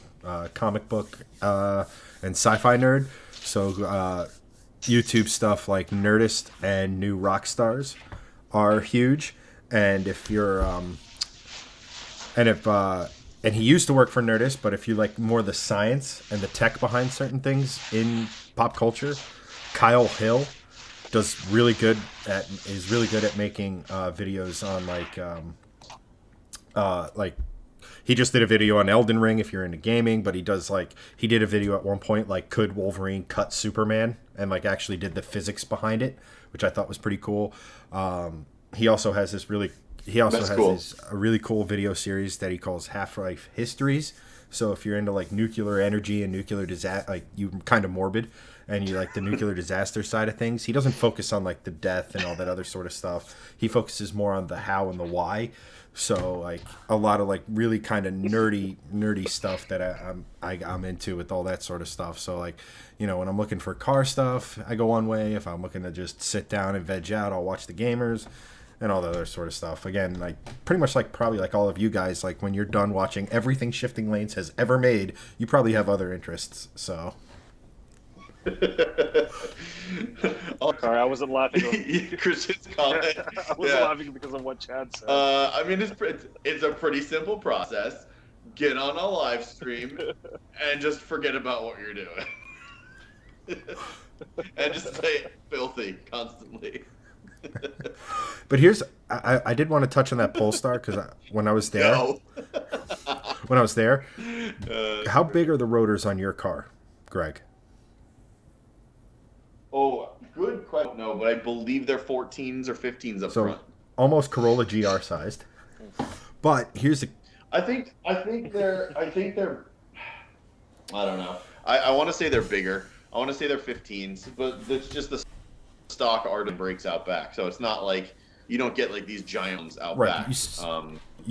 comic book and sci-fi nerd. So YouTube stuff like Nerdist and New Rockstars are huge. And if you're and he used to work for Nerdist, but if you like more the science and the tech behind certain things in pop culture, Kyle Hill is really good at making videos on like he just did a video on Elden Ring if you're into gaming, but he did a video at one point like could Wolverine cut Superman, and like actually did the physics behind it, which I thought was pretty cool. He also has a really cool video series that he calls Half-Life Histories. So if you're into like nuclear energy and nuclear disaster, like you kind of morbid and you like the nuclear disaster side of things, he doesn't focus on like the death and all that other sort of stuff. He focuses more on the how and the why. So like a lot of like really kind of nerdy stuff that I'm into with all that sort of stuff. So like, when I'm looking for car stuff, I go one way. If I'm looking to just sit down and veg out, I'll watch the gamers and all the other sort of stuff. Again, like pretty much like probably like all of you guys, like when you're done watching everything Shifting Lanes has ever made, you probably have other interests. So Sorry, I wasn't laughing. Christian's comment. I wasn't Yeah. laughing because of what Chad said. I mean, it's a pretty simple process. Get on a live stream and just forget about what you're doing. And just stay filthy constantly. But I did want to touch on that Polestar because when I was there, No. How big are the rotors on your car, Greg? Oh, good question. No, but I believe they're 14s or 15s up So front. almost Corolla GR sized. But here's the I think they're. I don't know. I want to say they're bigger. I want to say they're 15s, but it's just the stock Arden breaks out back, so it's not like you don't get like these giants out right. back. You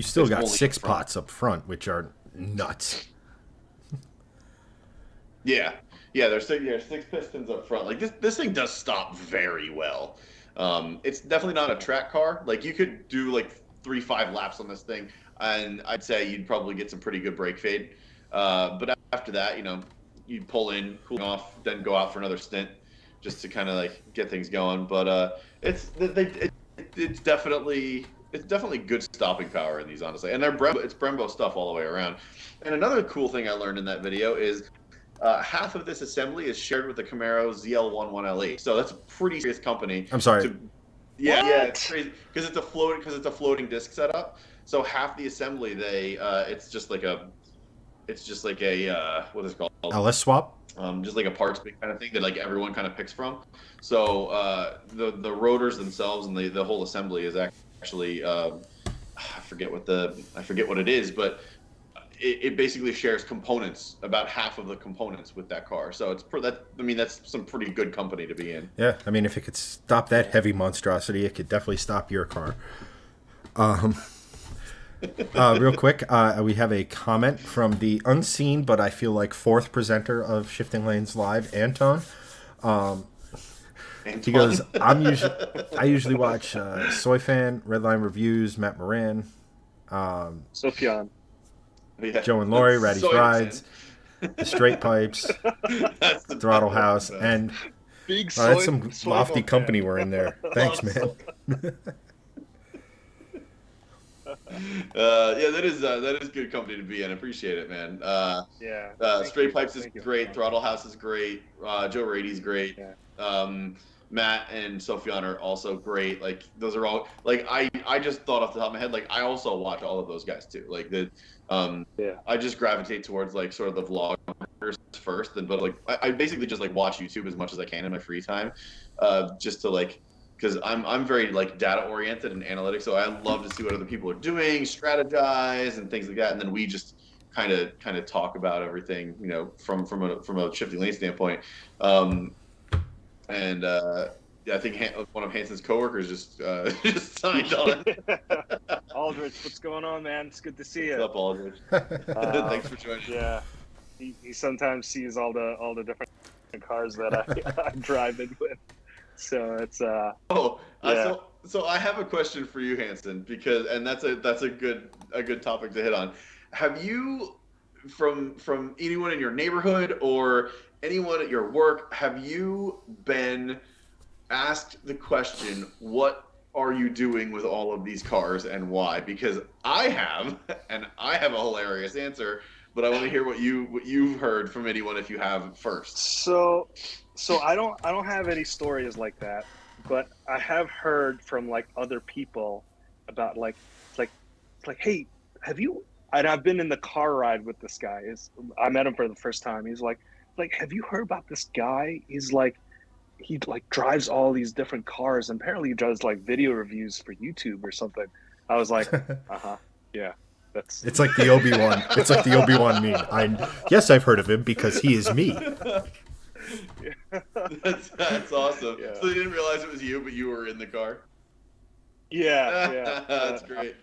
still it's got only six front. pots up front, which are nuts. Yeah, there's six pistons up front. Like this thing does stop very well. It's definitely not a track car. Like you could do like 3-5 laps on this thing, and I'd say you'd probably get some pretty good brake fade. But after that, you'd pull in, cool off, then go out for another stint, just to kind of like get things going. But it's definitely good stopping power in these, honestly. And it's Brembo stuff all the way around. And another cool thing I learned in that video is half of this assembly is shared with the Camaro ZL11LE. So that's a pretty serious company. I'm sorry. Yeah, it's crazy because it's a floating disc setup. So half the assembly it's just like a what is it called? LS swap? Just like a parts bin kind of thing that like everyone kind of picks from. So the rotors themselves and the whole assembly is actually I forget what it is, but it basically shares components, about half of the components with that car. So that's some pretty good company to be in. Yeah, I mean, if it could stop that heavy monstrosity, it could definitely stop your car. Real quick, we have a comment from the unseen, but I feel like fourth presenter of Shifting Lanes Live, Anton. He goes, I usually watch Soy Fan, Redline Reviews, Matt Moran, Sofyan. Joe and Lori, Ratty's Rides, The Straight Pipes, That's the Throttle top House, one, man. and Big that's some lofty company we're in there. Thanks, man. Yeah, that is good company to be in. I appreciate it, man. Straight Pipes is great. Throttle House is great. Joe Rady's great. Yeah. Matt and Sofyan are also great. Like those are all like I just thought off the top of my head. Like I also watch all of those guys too. Like I just gravitate towards like sort of the vloggers first, but like I basically just like watch YouTube as much as I can in my free time, just to like. Because I'm very like data oriented and analytic, so I love to see what other people are doing, strategize, and things like that. And then we just kind of talk about everything, from a Shifting Lane standpoint. I think one of Hanson's coworkers just signed on. Aldrich, what's going on, man? It's good to see you. What's up, Aldrich? Thanks for joining. Yeah, he sometimes sees all the different cars that I drive in with. So it's So I have a question for you, Hanson, and that's a good topic to hit on. Have you, from anyone in your neighborhood or anyone at your work, have you been asked the question, what are you doing with all of these cars and why? Because I have, and I have a hilarious answer, but I want to hear what you've heard from anyone if you have first. So I don't have any stories like that, but I have heard from like other people about like, hey, have you? And I've been in the car ride with this guy. I met him for the first time. He's like, have you heard about this guy? He's like, he like drives all these different cars, and apparently he does like video reviews for YouTube or something. I was like, yeah. It's like the Obi-Wan. It's like the Obi-Wan meme. Yes, I've heard of him because he is me. That's awesome. Yeah. So they didn't realize it was you, but you were in the car. Yeah. That's great.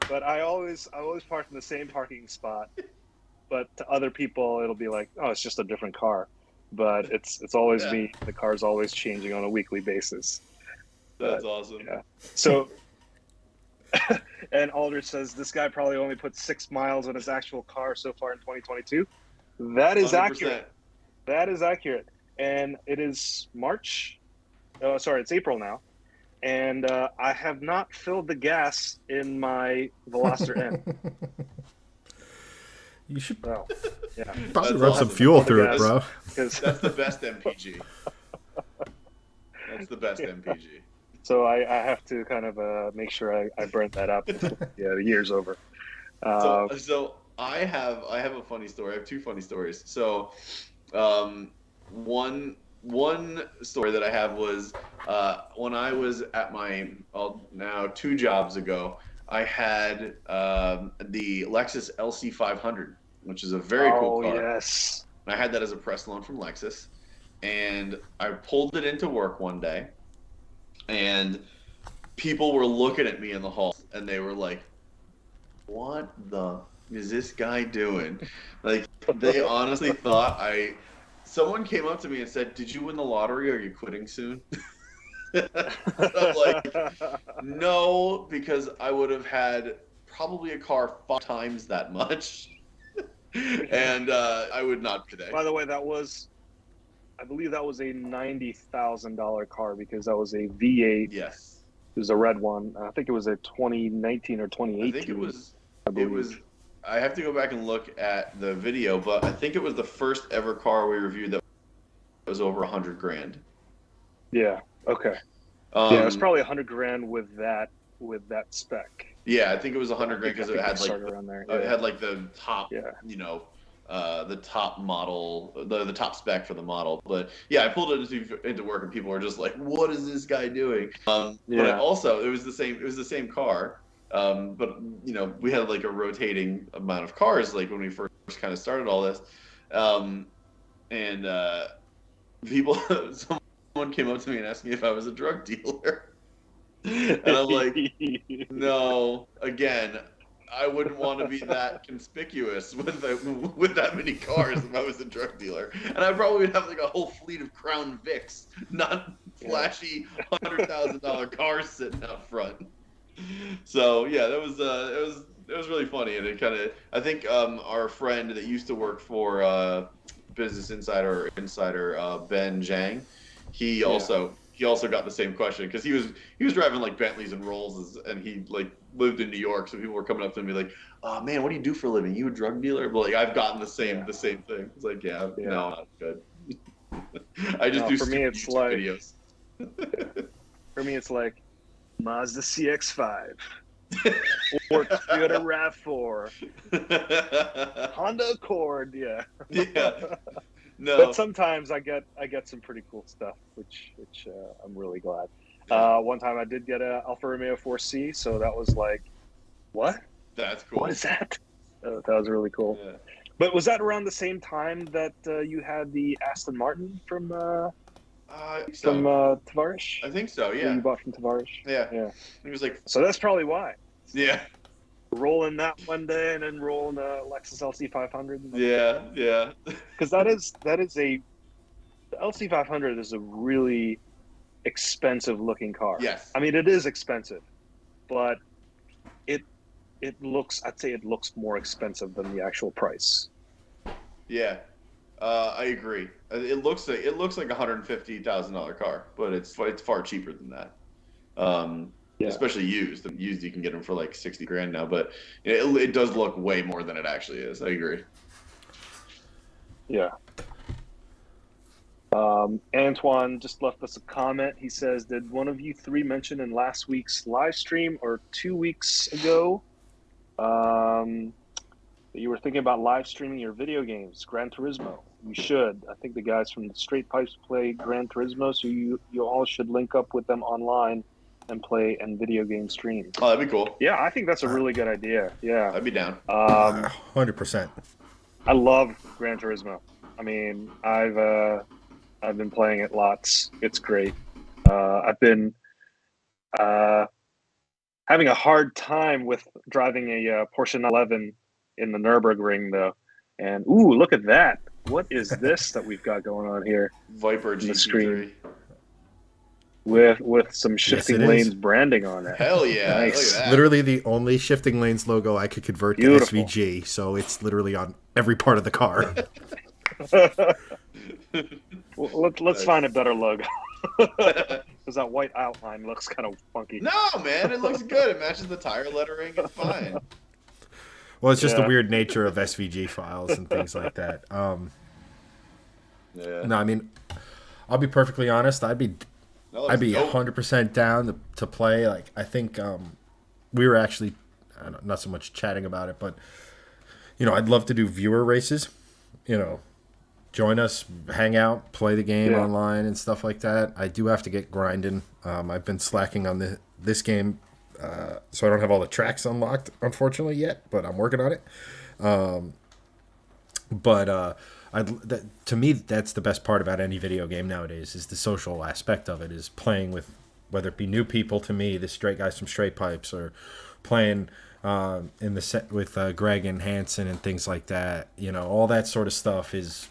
But I always park in the same parking spot. But to other people, it'll be like, oh, it's just a different car. But it's always me. The car's always changing on a weekly basis. That's awesome. Yeah. So, and Aldrich says this guy probably only put 6 miles on his actual car so far in 2022. That is 100%. accurate. That is accurate. And it is March. Sorry, it's April now. And I have not filled the gas in my Veloster N. You should So, yeah. probably That's run some awesome. fuel Fill the through it, gas, bro. Because That's the best MPG. That's the best MPG. so I have to kind of make sure I burn that up before the year's over. So I have a funny story. I have two funny stories. So, one story that I have was when I was at my now 2 jobs ago. I had the Lexus LC 500, which is a very cool car. Yes. I had that as a press loan from Lexus, and I pulled it into work one day, and people were looking at me in the hall, and they were like, "What the is this guy doing?" Like, they honestly thought someone came up to me and said, "Did you win the lottery? Are you quitting soon?" I'm like, no, because I would have had probably a car 5 times that much, and I would not today. By the way, I believe that was a $90,000 car because that was a V8. Yes, It was a red one. I think it was a 2019 or 2018. I think it was. I It believe. was. I have to go back and look at the video, but I think it was the first ever car we reviewed that was over 100 grand. Yeah. Okay. Yeah, it was probably 100 grand with that spec. Yeah, I think it was 100 grand because it had like around there. it had like the top, Yeah. the top model, the top spec for the model. But yeah, I pulled it into work, and people were just like, "What is this guy doing?" But Yeah. also it was the same car. But we had like a rotating amount of cars, like when we first kind of started all this, and people, someone came up to me and asked me if I was a drug dealer. And I'm like, no, again, I wouldn't want to be that conspicuous with that many cars if I was a drug dealer. And I probably would have like a whole fleet of Crown Vics, not flashy $100,000 cars sitting out front. So yeah, that was it was really funny, and it kind of, I think our friend that used to work for Business Insider Ben Zhang, he also got the same question because he was driving like Bentleys and Rolls, and he like lived in New York, so people were coming up to him and be like, "Oh man, what do you do for a living? You a drug dealer?" But like, I've gotten the same thing. It's like, no, not good. I just do for me, it's YouTube like videos. For me, it's like Mazda CX-5 or Toyota RAV4, Honda Accord. Yeah. Yeah. No. But sometimes I get some pretty cool stuff, which I'm really glad. One time I did get a Alfa Romeo 4C, so that was like, what? That's cool. What is that? That was really cool. Yeah. But was that around the same time that you had the Aston Martin from Tavares? I think so. That Yeah. you bought from Tavares? Yeah. Yeah. It was like, So that's probably why. yeah. Rolling that one day and then rolling a Lexus LC 500. Yeah. Because the LC 500 is a really expensive looking car. Yes. I mean, it is expensive, but I'd say it looks more expensive than the actual price. Yeah. I agree. It looks like $150,000 car, but it's far cheaper than that. Yeah. Especially used. Used, you can get them for like 60 grand now, but it does look way more than it actually is. I agree. Yeah. Antoine just left us a comment. He says, "Did one of you three mention in last week's live stream or 2 weeks ago that you were thinking about live streaming your video games, Gran Turismo? You should. I think the guys from the Straight Pipes play Gran Turismo, so you all should link up with them online and play and video game stream." Oh, that'd be cool. Yeah, I think that's a really good idea. Yeah. I'd be down. 100%. I love Gran Turismo. I mean, I've been playing it lots. It's great. I've been having a hard time with driving a Porsche 911 in the Nürburgring, though. And ooh, look at that! What is this that we've got going on here Viper the GT3. screen. with some shifting it is. lanes branding on it? Hell yeah! Nice. Look at that. Literally the only shifting lanes logo I could convert Beautiful. to SVG, so it's literally on every part of the car. Well, let's find a better logo because that white outline looks kind of funky. No, man, it looks good. It matches the tire lettering. It's fine. Well, it's just the Yeah. weird nature of SVG files and things like that. Yeah. No, I mean, I'll be perfectly honest. That I'd looks be dope. 100% down to play. Like, I think we were actually not so much chatting about it, but I'd love to do viewer races. Join us, hang out, play the game Yeah. online and stuff like that. I do have to get grinding. I've been slacking on this game, so I don't have all the tracks unlocked, unfortunately, yet. But I'm working on it. But to me, that's the best part about any video game nowadays is the social aspect of it. Is playing with whether it be new people to me, the straight guys from Straight Pipes, or playing in the set with Greg and Hansen and things like that. All that sort of stuff is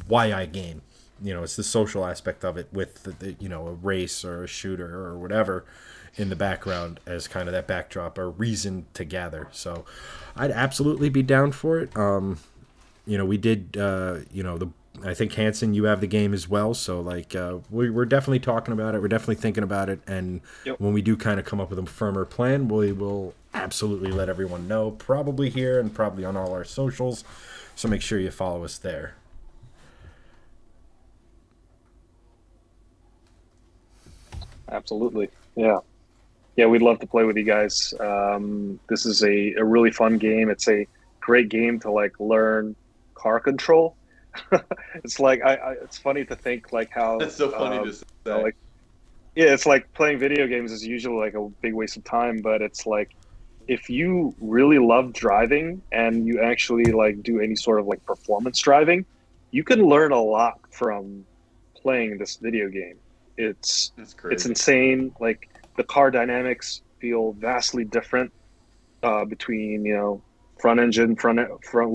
why I game. It's the social aspect of it with a race or a shooter or whatever in the background as kind of that backdrop or reason to gather. So I'd absolutely be down for it. We did, I think Hanson, you have the game as well. So like, we're definitely talking about it. We're definitely thinking about it. And Yep. when we do kind of come up with a firmer plan, we will absolutely let everyone know, probably here and probably on all our socials. So make sure you follow us there. Absolutely. Yeah. Yeah, we'd love to play with you guys. This is a really fun game. It's a great game to like learn car control. It's like it's funny to think like how That's so funny to say. like yeah, it's like playing video games is usually like a big waste of time, but it's like if you really love driving and you actually like do any sort of like performance driving, you can learn a lot from playing this video game. It's That's it's crazy. insane. Like the car dynamics feel vastly different between front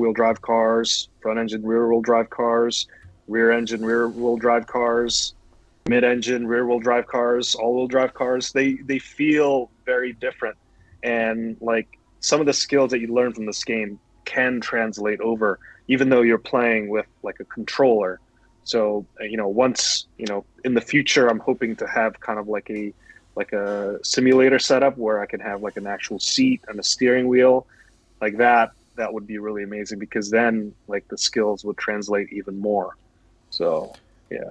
wheel drive cars, front engine rear wheel drive cars, rear engine rear wheel drive cars, mid engine rear wheel drive cars, all wheel drive cars. They feel very different, and like some of the skills that you learn from this game can translate over, even though you're playing with like a controller. So once in the future, I'm hoping to have kind of like a simulator setup where I can have like an actual seat and a steering wheel like that. That would be really amazing because then like the skills would translate even more. So yeah,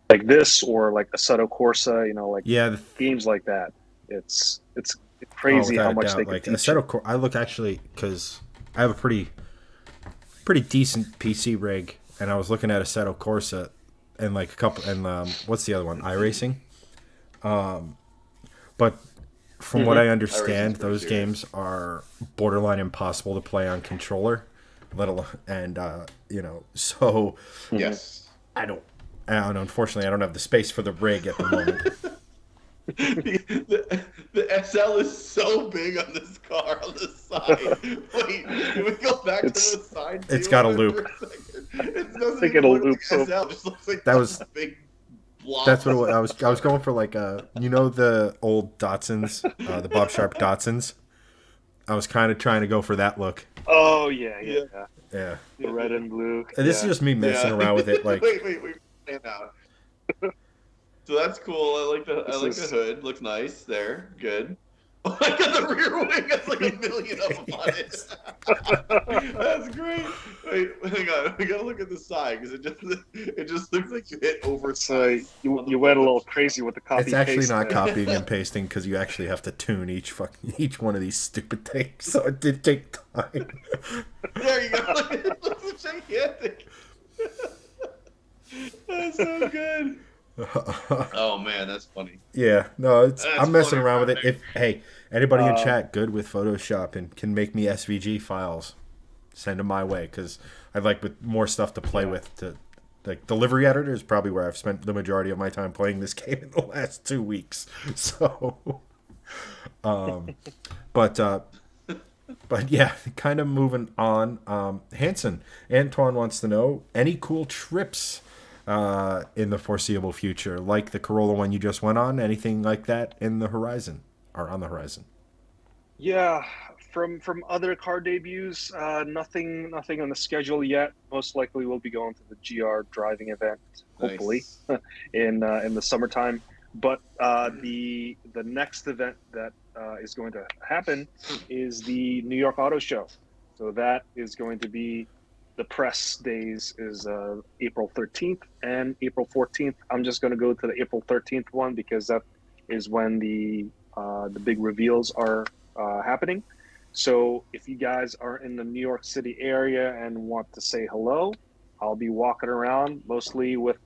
like this or like Assetto Corsa, like Yeah. games like that. It's Oh, crazy without how a much doubt. they can Like teach you. I look actually because I have a pretty decent PC rig, and I was looking at Assetto Corsa and like a couple and what's the other one? iRacing. But from what I understand, iRacing's pretty those serious. games are borderline impossible to play on controller, let alone and so Yes. I don't. And unfortunately, I don't have the space for the rig at the moment. The SL is so big on this car on the side. Wait, can we go back to the It's- side? it's view got a of it loop. for a second? It doesn't think even it'll look loop, like so- SL. It just looks like That one was- big blob. That's what it was. I was going for like the old Datsuns, the Bob Sharp Datsuns. I was kind of trying to go for that look. Oh yeah, yeah, Yeah. yeah. Yeah. The red and blue. And this is Yeah. just me messing Yeah. around with it. Like, wait, stand out. So that's cool. I like the This is- hood. Looks nice there. Good. Oh, I got the rear wing. That's like a million of them on it. That's great. Wait, hang on. We gotta look at the side because it just looks like you hit So oversized. you went a little crazy with the copy. it's actually paste not there. copying and pasting because you actually have to tune each one of these stupid things. So it did take time. There you go. It looks gigantic. That's so good. Oh man, that's funny. Yeah, no, That's I'm messing funny, around with it. right? If anybody in chat good with Photoshop and can make me SVG files, send them my way because I'd like with more stuff to play with. To like delivery editor is probably where I've spent the majority of my time playing this game in the last 2 weeks. So, but yeah, kind of moving on. Hanson Antoine wants to know any cool trips in the foreseeable future, like the Corolla one you just went on. Anything like that in the horizon or on the horizon? Yeah, from other car debuts, nothing on the schedule yet. Most likely, we'll be going to the GR driving event, hopefully, Nice. in the summertime. But the next event that is going to happen is the New York Auto Show. So that is going to be the press days is April 13th and April 14th. I'm just going to go to the April 13th one because that is when the big reveals are happening. So if you guys are in the New York City area and want to say hello, I'll be walking around mostly with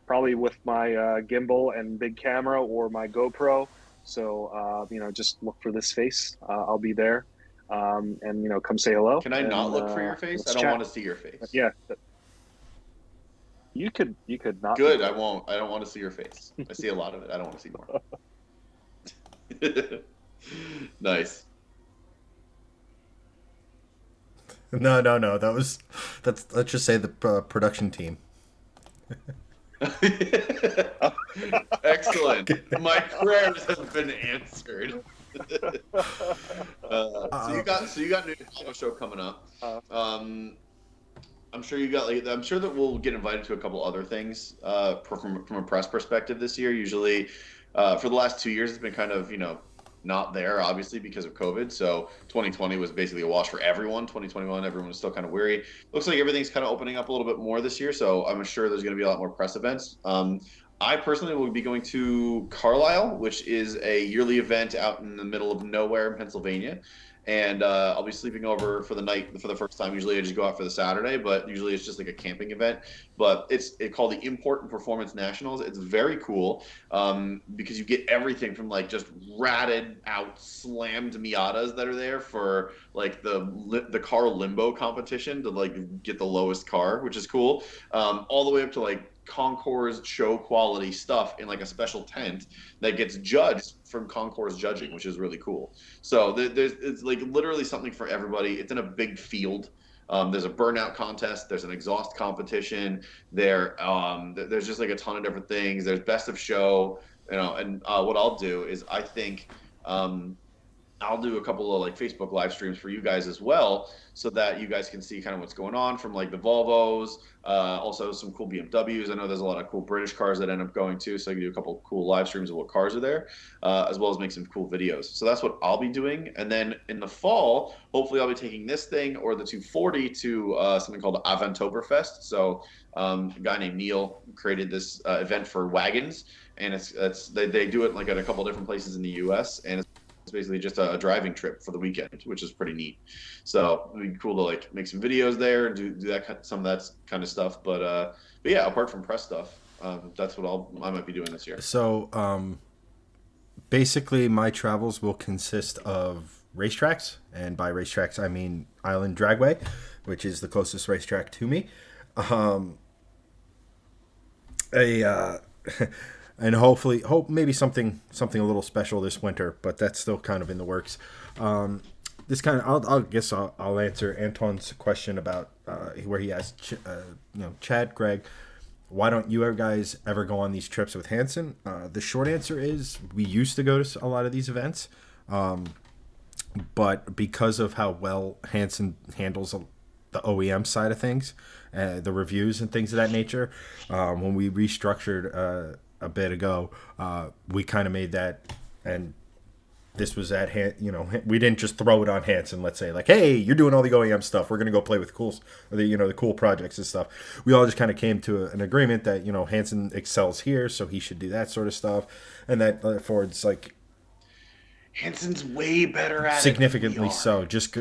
probably with my gimbal and big camera or my GoPro. So just look for this face. I'll be there, and come say hello Can I not and look for your face? I let's don't chat. want to see your face. Yeah, you could not be Good. I there. won't. I don't want to see your face. I see a lot of it. I don't want to see more. Nice. No, no, no. That's let's just say the production team. Excellent. My prayers have been answered. So you got new auto show coming up. Uh, Um, I'm sure you got I'm sure that we'll get invited to a couple other things from a press perspective this year. Usually, for the last 2 years, it's been kind of not there, obviously because of COVID. So 2020 was basically a wash for everyone. 2021, everyone was still kind of weary. Looks like everything's kind of opening up a little bit more this year. So I'm sure there's going to be a lot more press events. I personally will be going to Carlisle, which is a yearly event out in the middle of nowhere in Pennsylvania. And I'll be sleeping over for the night for the first time. Usually I just go out for the Saturday, but usually it's just like a camping event. But it's called the Import and Performance Nationals. It's very cool because you get everything from like just ratted out slammed Miatas that are there for like the car limbo competition to like get the lowest car, which is cool, all the way up to like Concours show quality stuff in like a special tent that gets judged from Concours judging, which is really cool. So it's like literally something for everybody. It's in a big field. There's a burnout contest. There's an exhaust competition. There's just like a ton of different things. There's best of show, and what I'll do is I think I'll do a couple of like Facebook live streams for you guys as well, so that you guys can see kind of what's going on from like the Volvos, also some cool BMWs. I know there's a lot of cool British cars that end up going too, so I can do a couple of cool live streams of what cars are there, as well as make some cool videos. So that's what I'll be doing. And then in the fall, hopefully I'll be taking this thing or the 240 to something called Avantoberfest. So a guy named Neil created this event for wagons, and they do it like at a couple different places in the U.S. and it's basically just a driving trip for the weekend, which is pretty neat. So it'd be cool to like make some videos there and do that some of that kind of stuff. But yeah, apart from press stuff, that's what I might be doing this year. So basically, my travels will consist of racetracks, and by racetracks I mean Island Dragway, which is the closest racetrack to me. A and hopefully maybe something a little special this winter, but that's still kind of in the works. This kind of I'll guess I'll answer Antoine's question about where he asked Chad, Greg, why don't you guys ever go on these trips with Hanson? The short answer is we used to go to a lot of these events, but because of how well Hanson handles the OEM side of things, the reviews and things of that nature, when we restructured a bit ago, we kind of made that, and this was at we didn't just throw it on Hanson. Let's say like, hey, you're doing all the OEM stuff. We're gonna go play with the cool projects and stuff. We all just kind of came to an agreement that Hanson excels here, so he should do that sort of stuff, and that affords like Hanson's way better at significantly it so. Just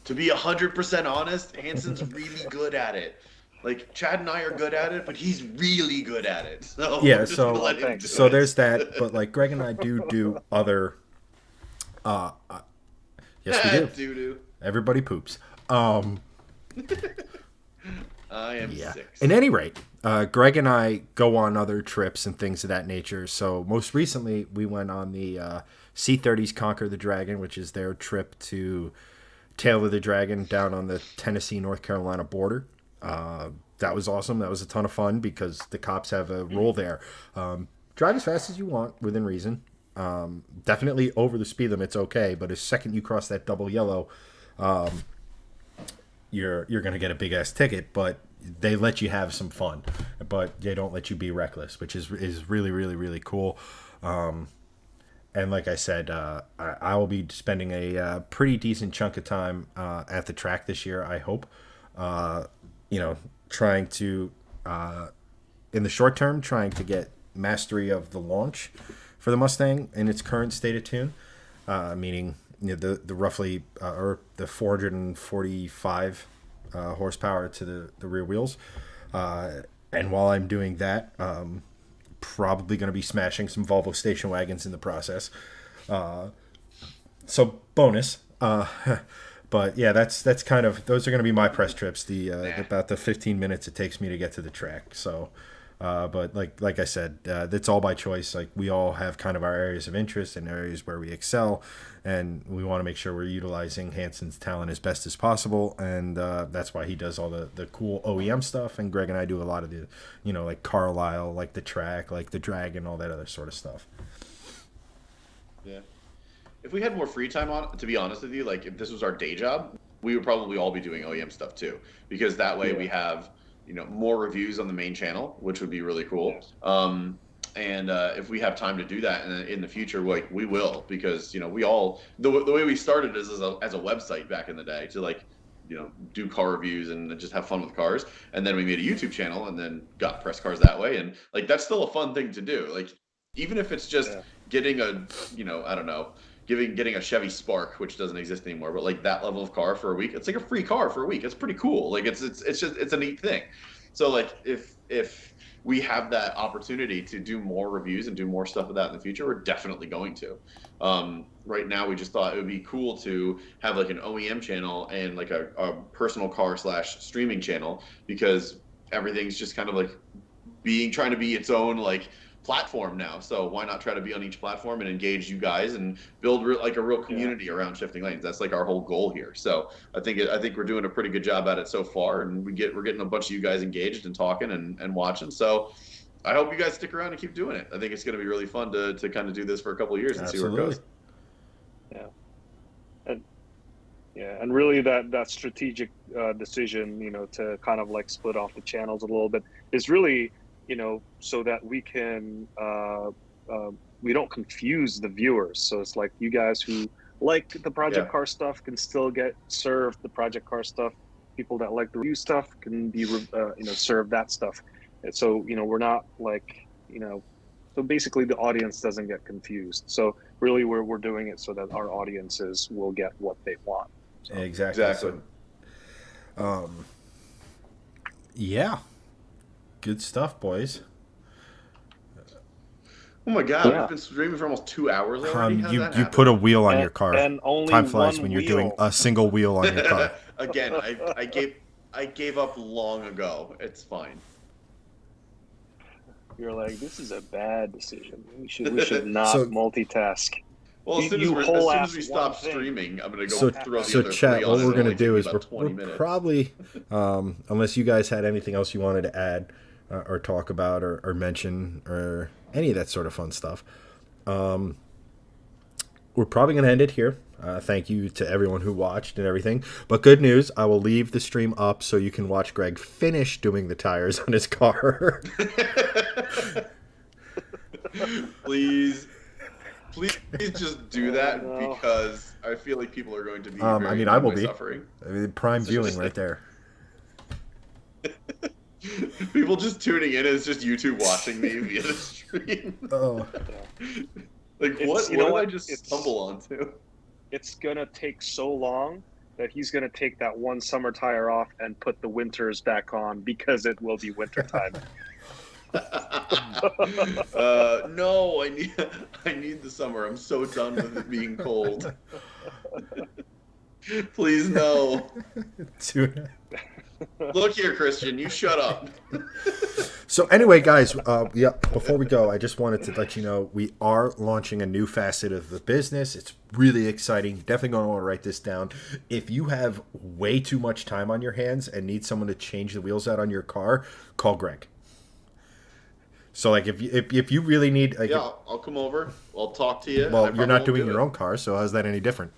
to be 100% honest, Hanson's really good at it. Like Chad and I are good at it, but he's really good at it. So yeah, just so let him do so it. there's that. But like Greg and I do other. Yes, we do. Doo-doo. Everybody poops. I am Yeah. 6. At any rate, Greg and I go on other trips and things of that nature. So most recently, we went on the C30's Conquer the Dragon, which is their trip to Tail of the Dragon down on the Tennessee-North Carolina border. That was awesome. That was a ton of fun because the cops have a rule there. Drive as fast as you want within reason. Definitely over the speed limit, it's okay. But the second you cross that double yellow, you're gonna get a big ass ticket. But they let you have some fun, but they don't let you be reckless, which is really really really cool. And like I said, I will be spending a pretty decent chunk of time at the track this year. I hope, trying to in the short term, trying to get mastery of the launch for the Mustang in its current state of tune, meaning the roughly or the 445 horsepower to the rear wheels. And while I'm doing that, probably going to be smashing some Volvo station wagons in the process. So bonus. But yeah, that's kind of, those are going to be my press trips. About the 15 minutes it takes me to get to the track. So, but like I said, that's all by choice. Like, we all have kind of our areas of interest and areas where we excel, and we want to make sure we're utilizing Hanson's talent as best as possible. And that's why he does all the cool OEM stuff, and Greg and I do a lot of the, like Carlisle, like the track, like the Dragon, all that other sort of stuff. Yeah. If we had more free time on, to be honest with you, like if this was our day job, we would probably all be doing OEM stuff too, because that way we have, more reviews on the main channel, which would be really cool. And if we have time to do that in the future, like we will, because we all the way we started is as a website back in the day to do car reviews and just have fun with cars, and then we made a YouTube channel and then got press cars that way, and like that's still a fun thing to do. Like, even if it's just getting a I don't know, getting a Chevy Spark, which doesn't exist anymore, but like that level of car for a week, it's like a free car for a week. It's pretty cool. Like it's a neat thing. So like if we have that opportunity to do more reviews and do more stuff of that in the future, we're definitely going to. Right now, we just thought it would be cool to have like an OEM channel and like a personal car / streaming channel, because everything's just kind of like trying to be its own like platform now. So why not try to be on each platform and engage you guys and build a real community around shifting lanes? That's like our whole goal here. So I think we're doing a pretty good job at it so far, and we're getting a bunch of you guys engaged and talking and watching. So I hope you guys stick around and keep doing it. I think it's going to be really fun to kind of do this for a couple of years and see where it goes. And really that strategic decision, to kind of like split off the channels a little bit is really, so that we can we don't confuse the viewers. So it's like you guys who like the project car stuff can still get served the project car stuff. People that like the review stuff can be served that stuff. And so we're not like so basically the audience doesn't get confused. So really we're doing it so that our audiences will get what they want. So. Exactly. So, yeah. Good stuff, boys. Oh my God, we've been streaming for almost 2 hours already. You put a wheel on your car. And only time flies when you're doing a single wheel on your car. Again, I gave up long ago. It's fine. You're like, this is a bad decision. We should not multitask. Well, as soon as we stop streaming, I'm going to go throw the other chat, three on. what we're going to do is we're probably, unless you guys had anything else you wanted to add or talk about or mention or any of that sort of fun stuff, we're probably going to end it here. Thank you to everyone who watched and everything. But good news, I will leave the stream up so you can watch Greg finish doing the tires on his car. Please just do that, because I feel like people are going to be I will be suffering. Prime viewing right there. People just tuning in is just YouTube watching me via the stream. Oh. Like, what did I just stumble onto? It's gonna take so long that he's gonna take that one summer tire off and put the winters back on, because it will be winter time. No, I need the summer. I'm so done with it being cold. Please, no. Look here, Christian, you shut up. So anyway, guys, before we go, I just wanted to let you know we are launching a new facet of the business. It's really exciting. Definitely going to want to write this down. If you have way too much time on your hands and need someone to change the wheels out on your car, call Greg. So like if you really need like, Yeah, I'll come over. I'll talk to you. well, you're not doing your own car, so how's that any different?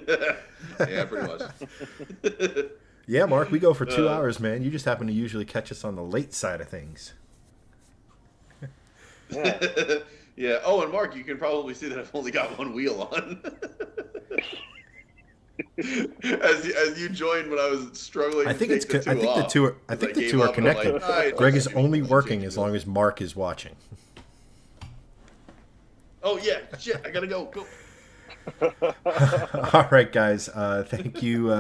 Yeah, pretty much. Yeah, Mark, we go for 2 hours, man. You just happen to usually catch us on the late side of things. Yeah. Yeah. Oh, and Mark, you can probably see that I've only got one wheel on. As you joined when I was struggling. I think to it's. take the I think the off, two. I 'cause think the gave two are up and I'm like, connected. "Ah, it's Greg like is two only wheels, working change as long wheels." as Mark is watching. Oh yeah, shit! I gotta go. Go. All right, guys. Thank you.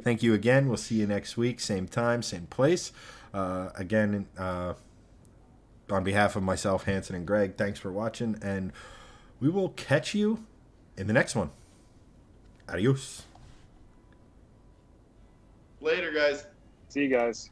Thank you again. We'll see you next week, same time, same place. Again, on behalf of myself, Hanson, and Greg, thanks for watching, and we will catch you in the next one. Adios. Later, guys. See you guys.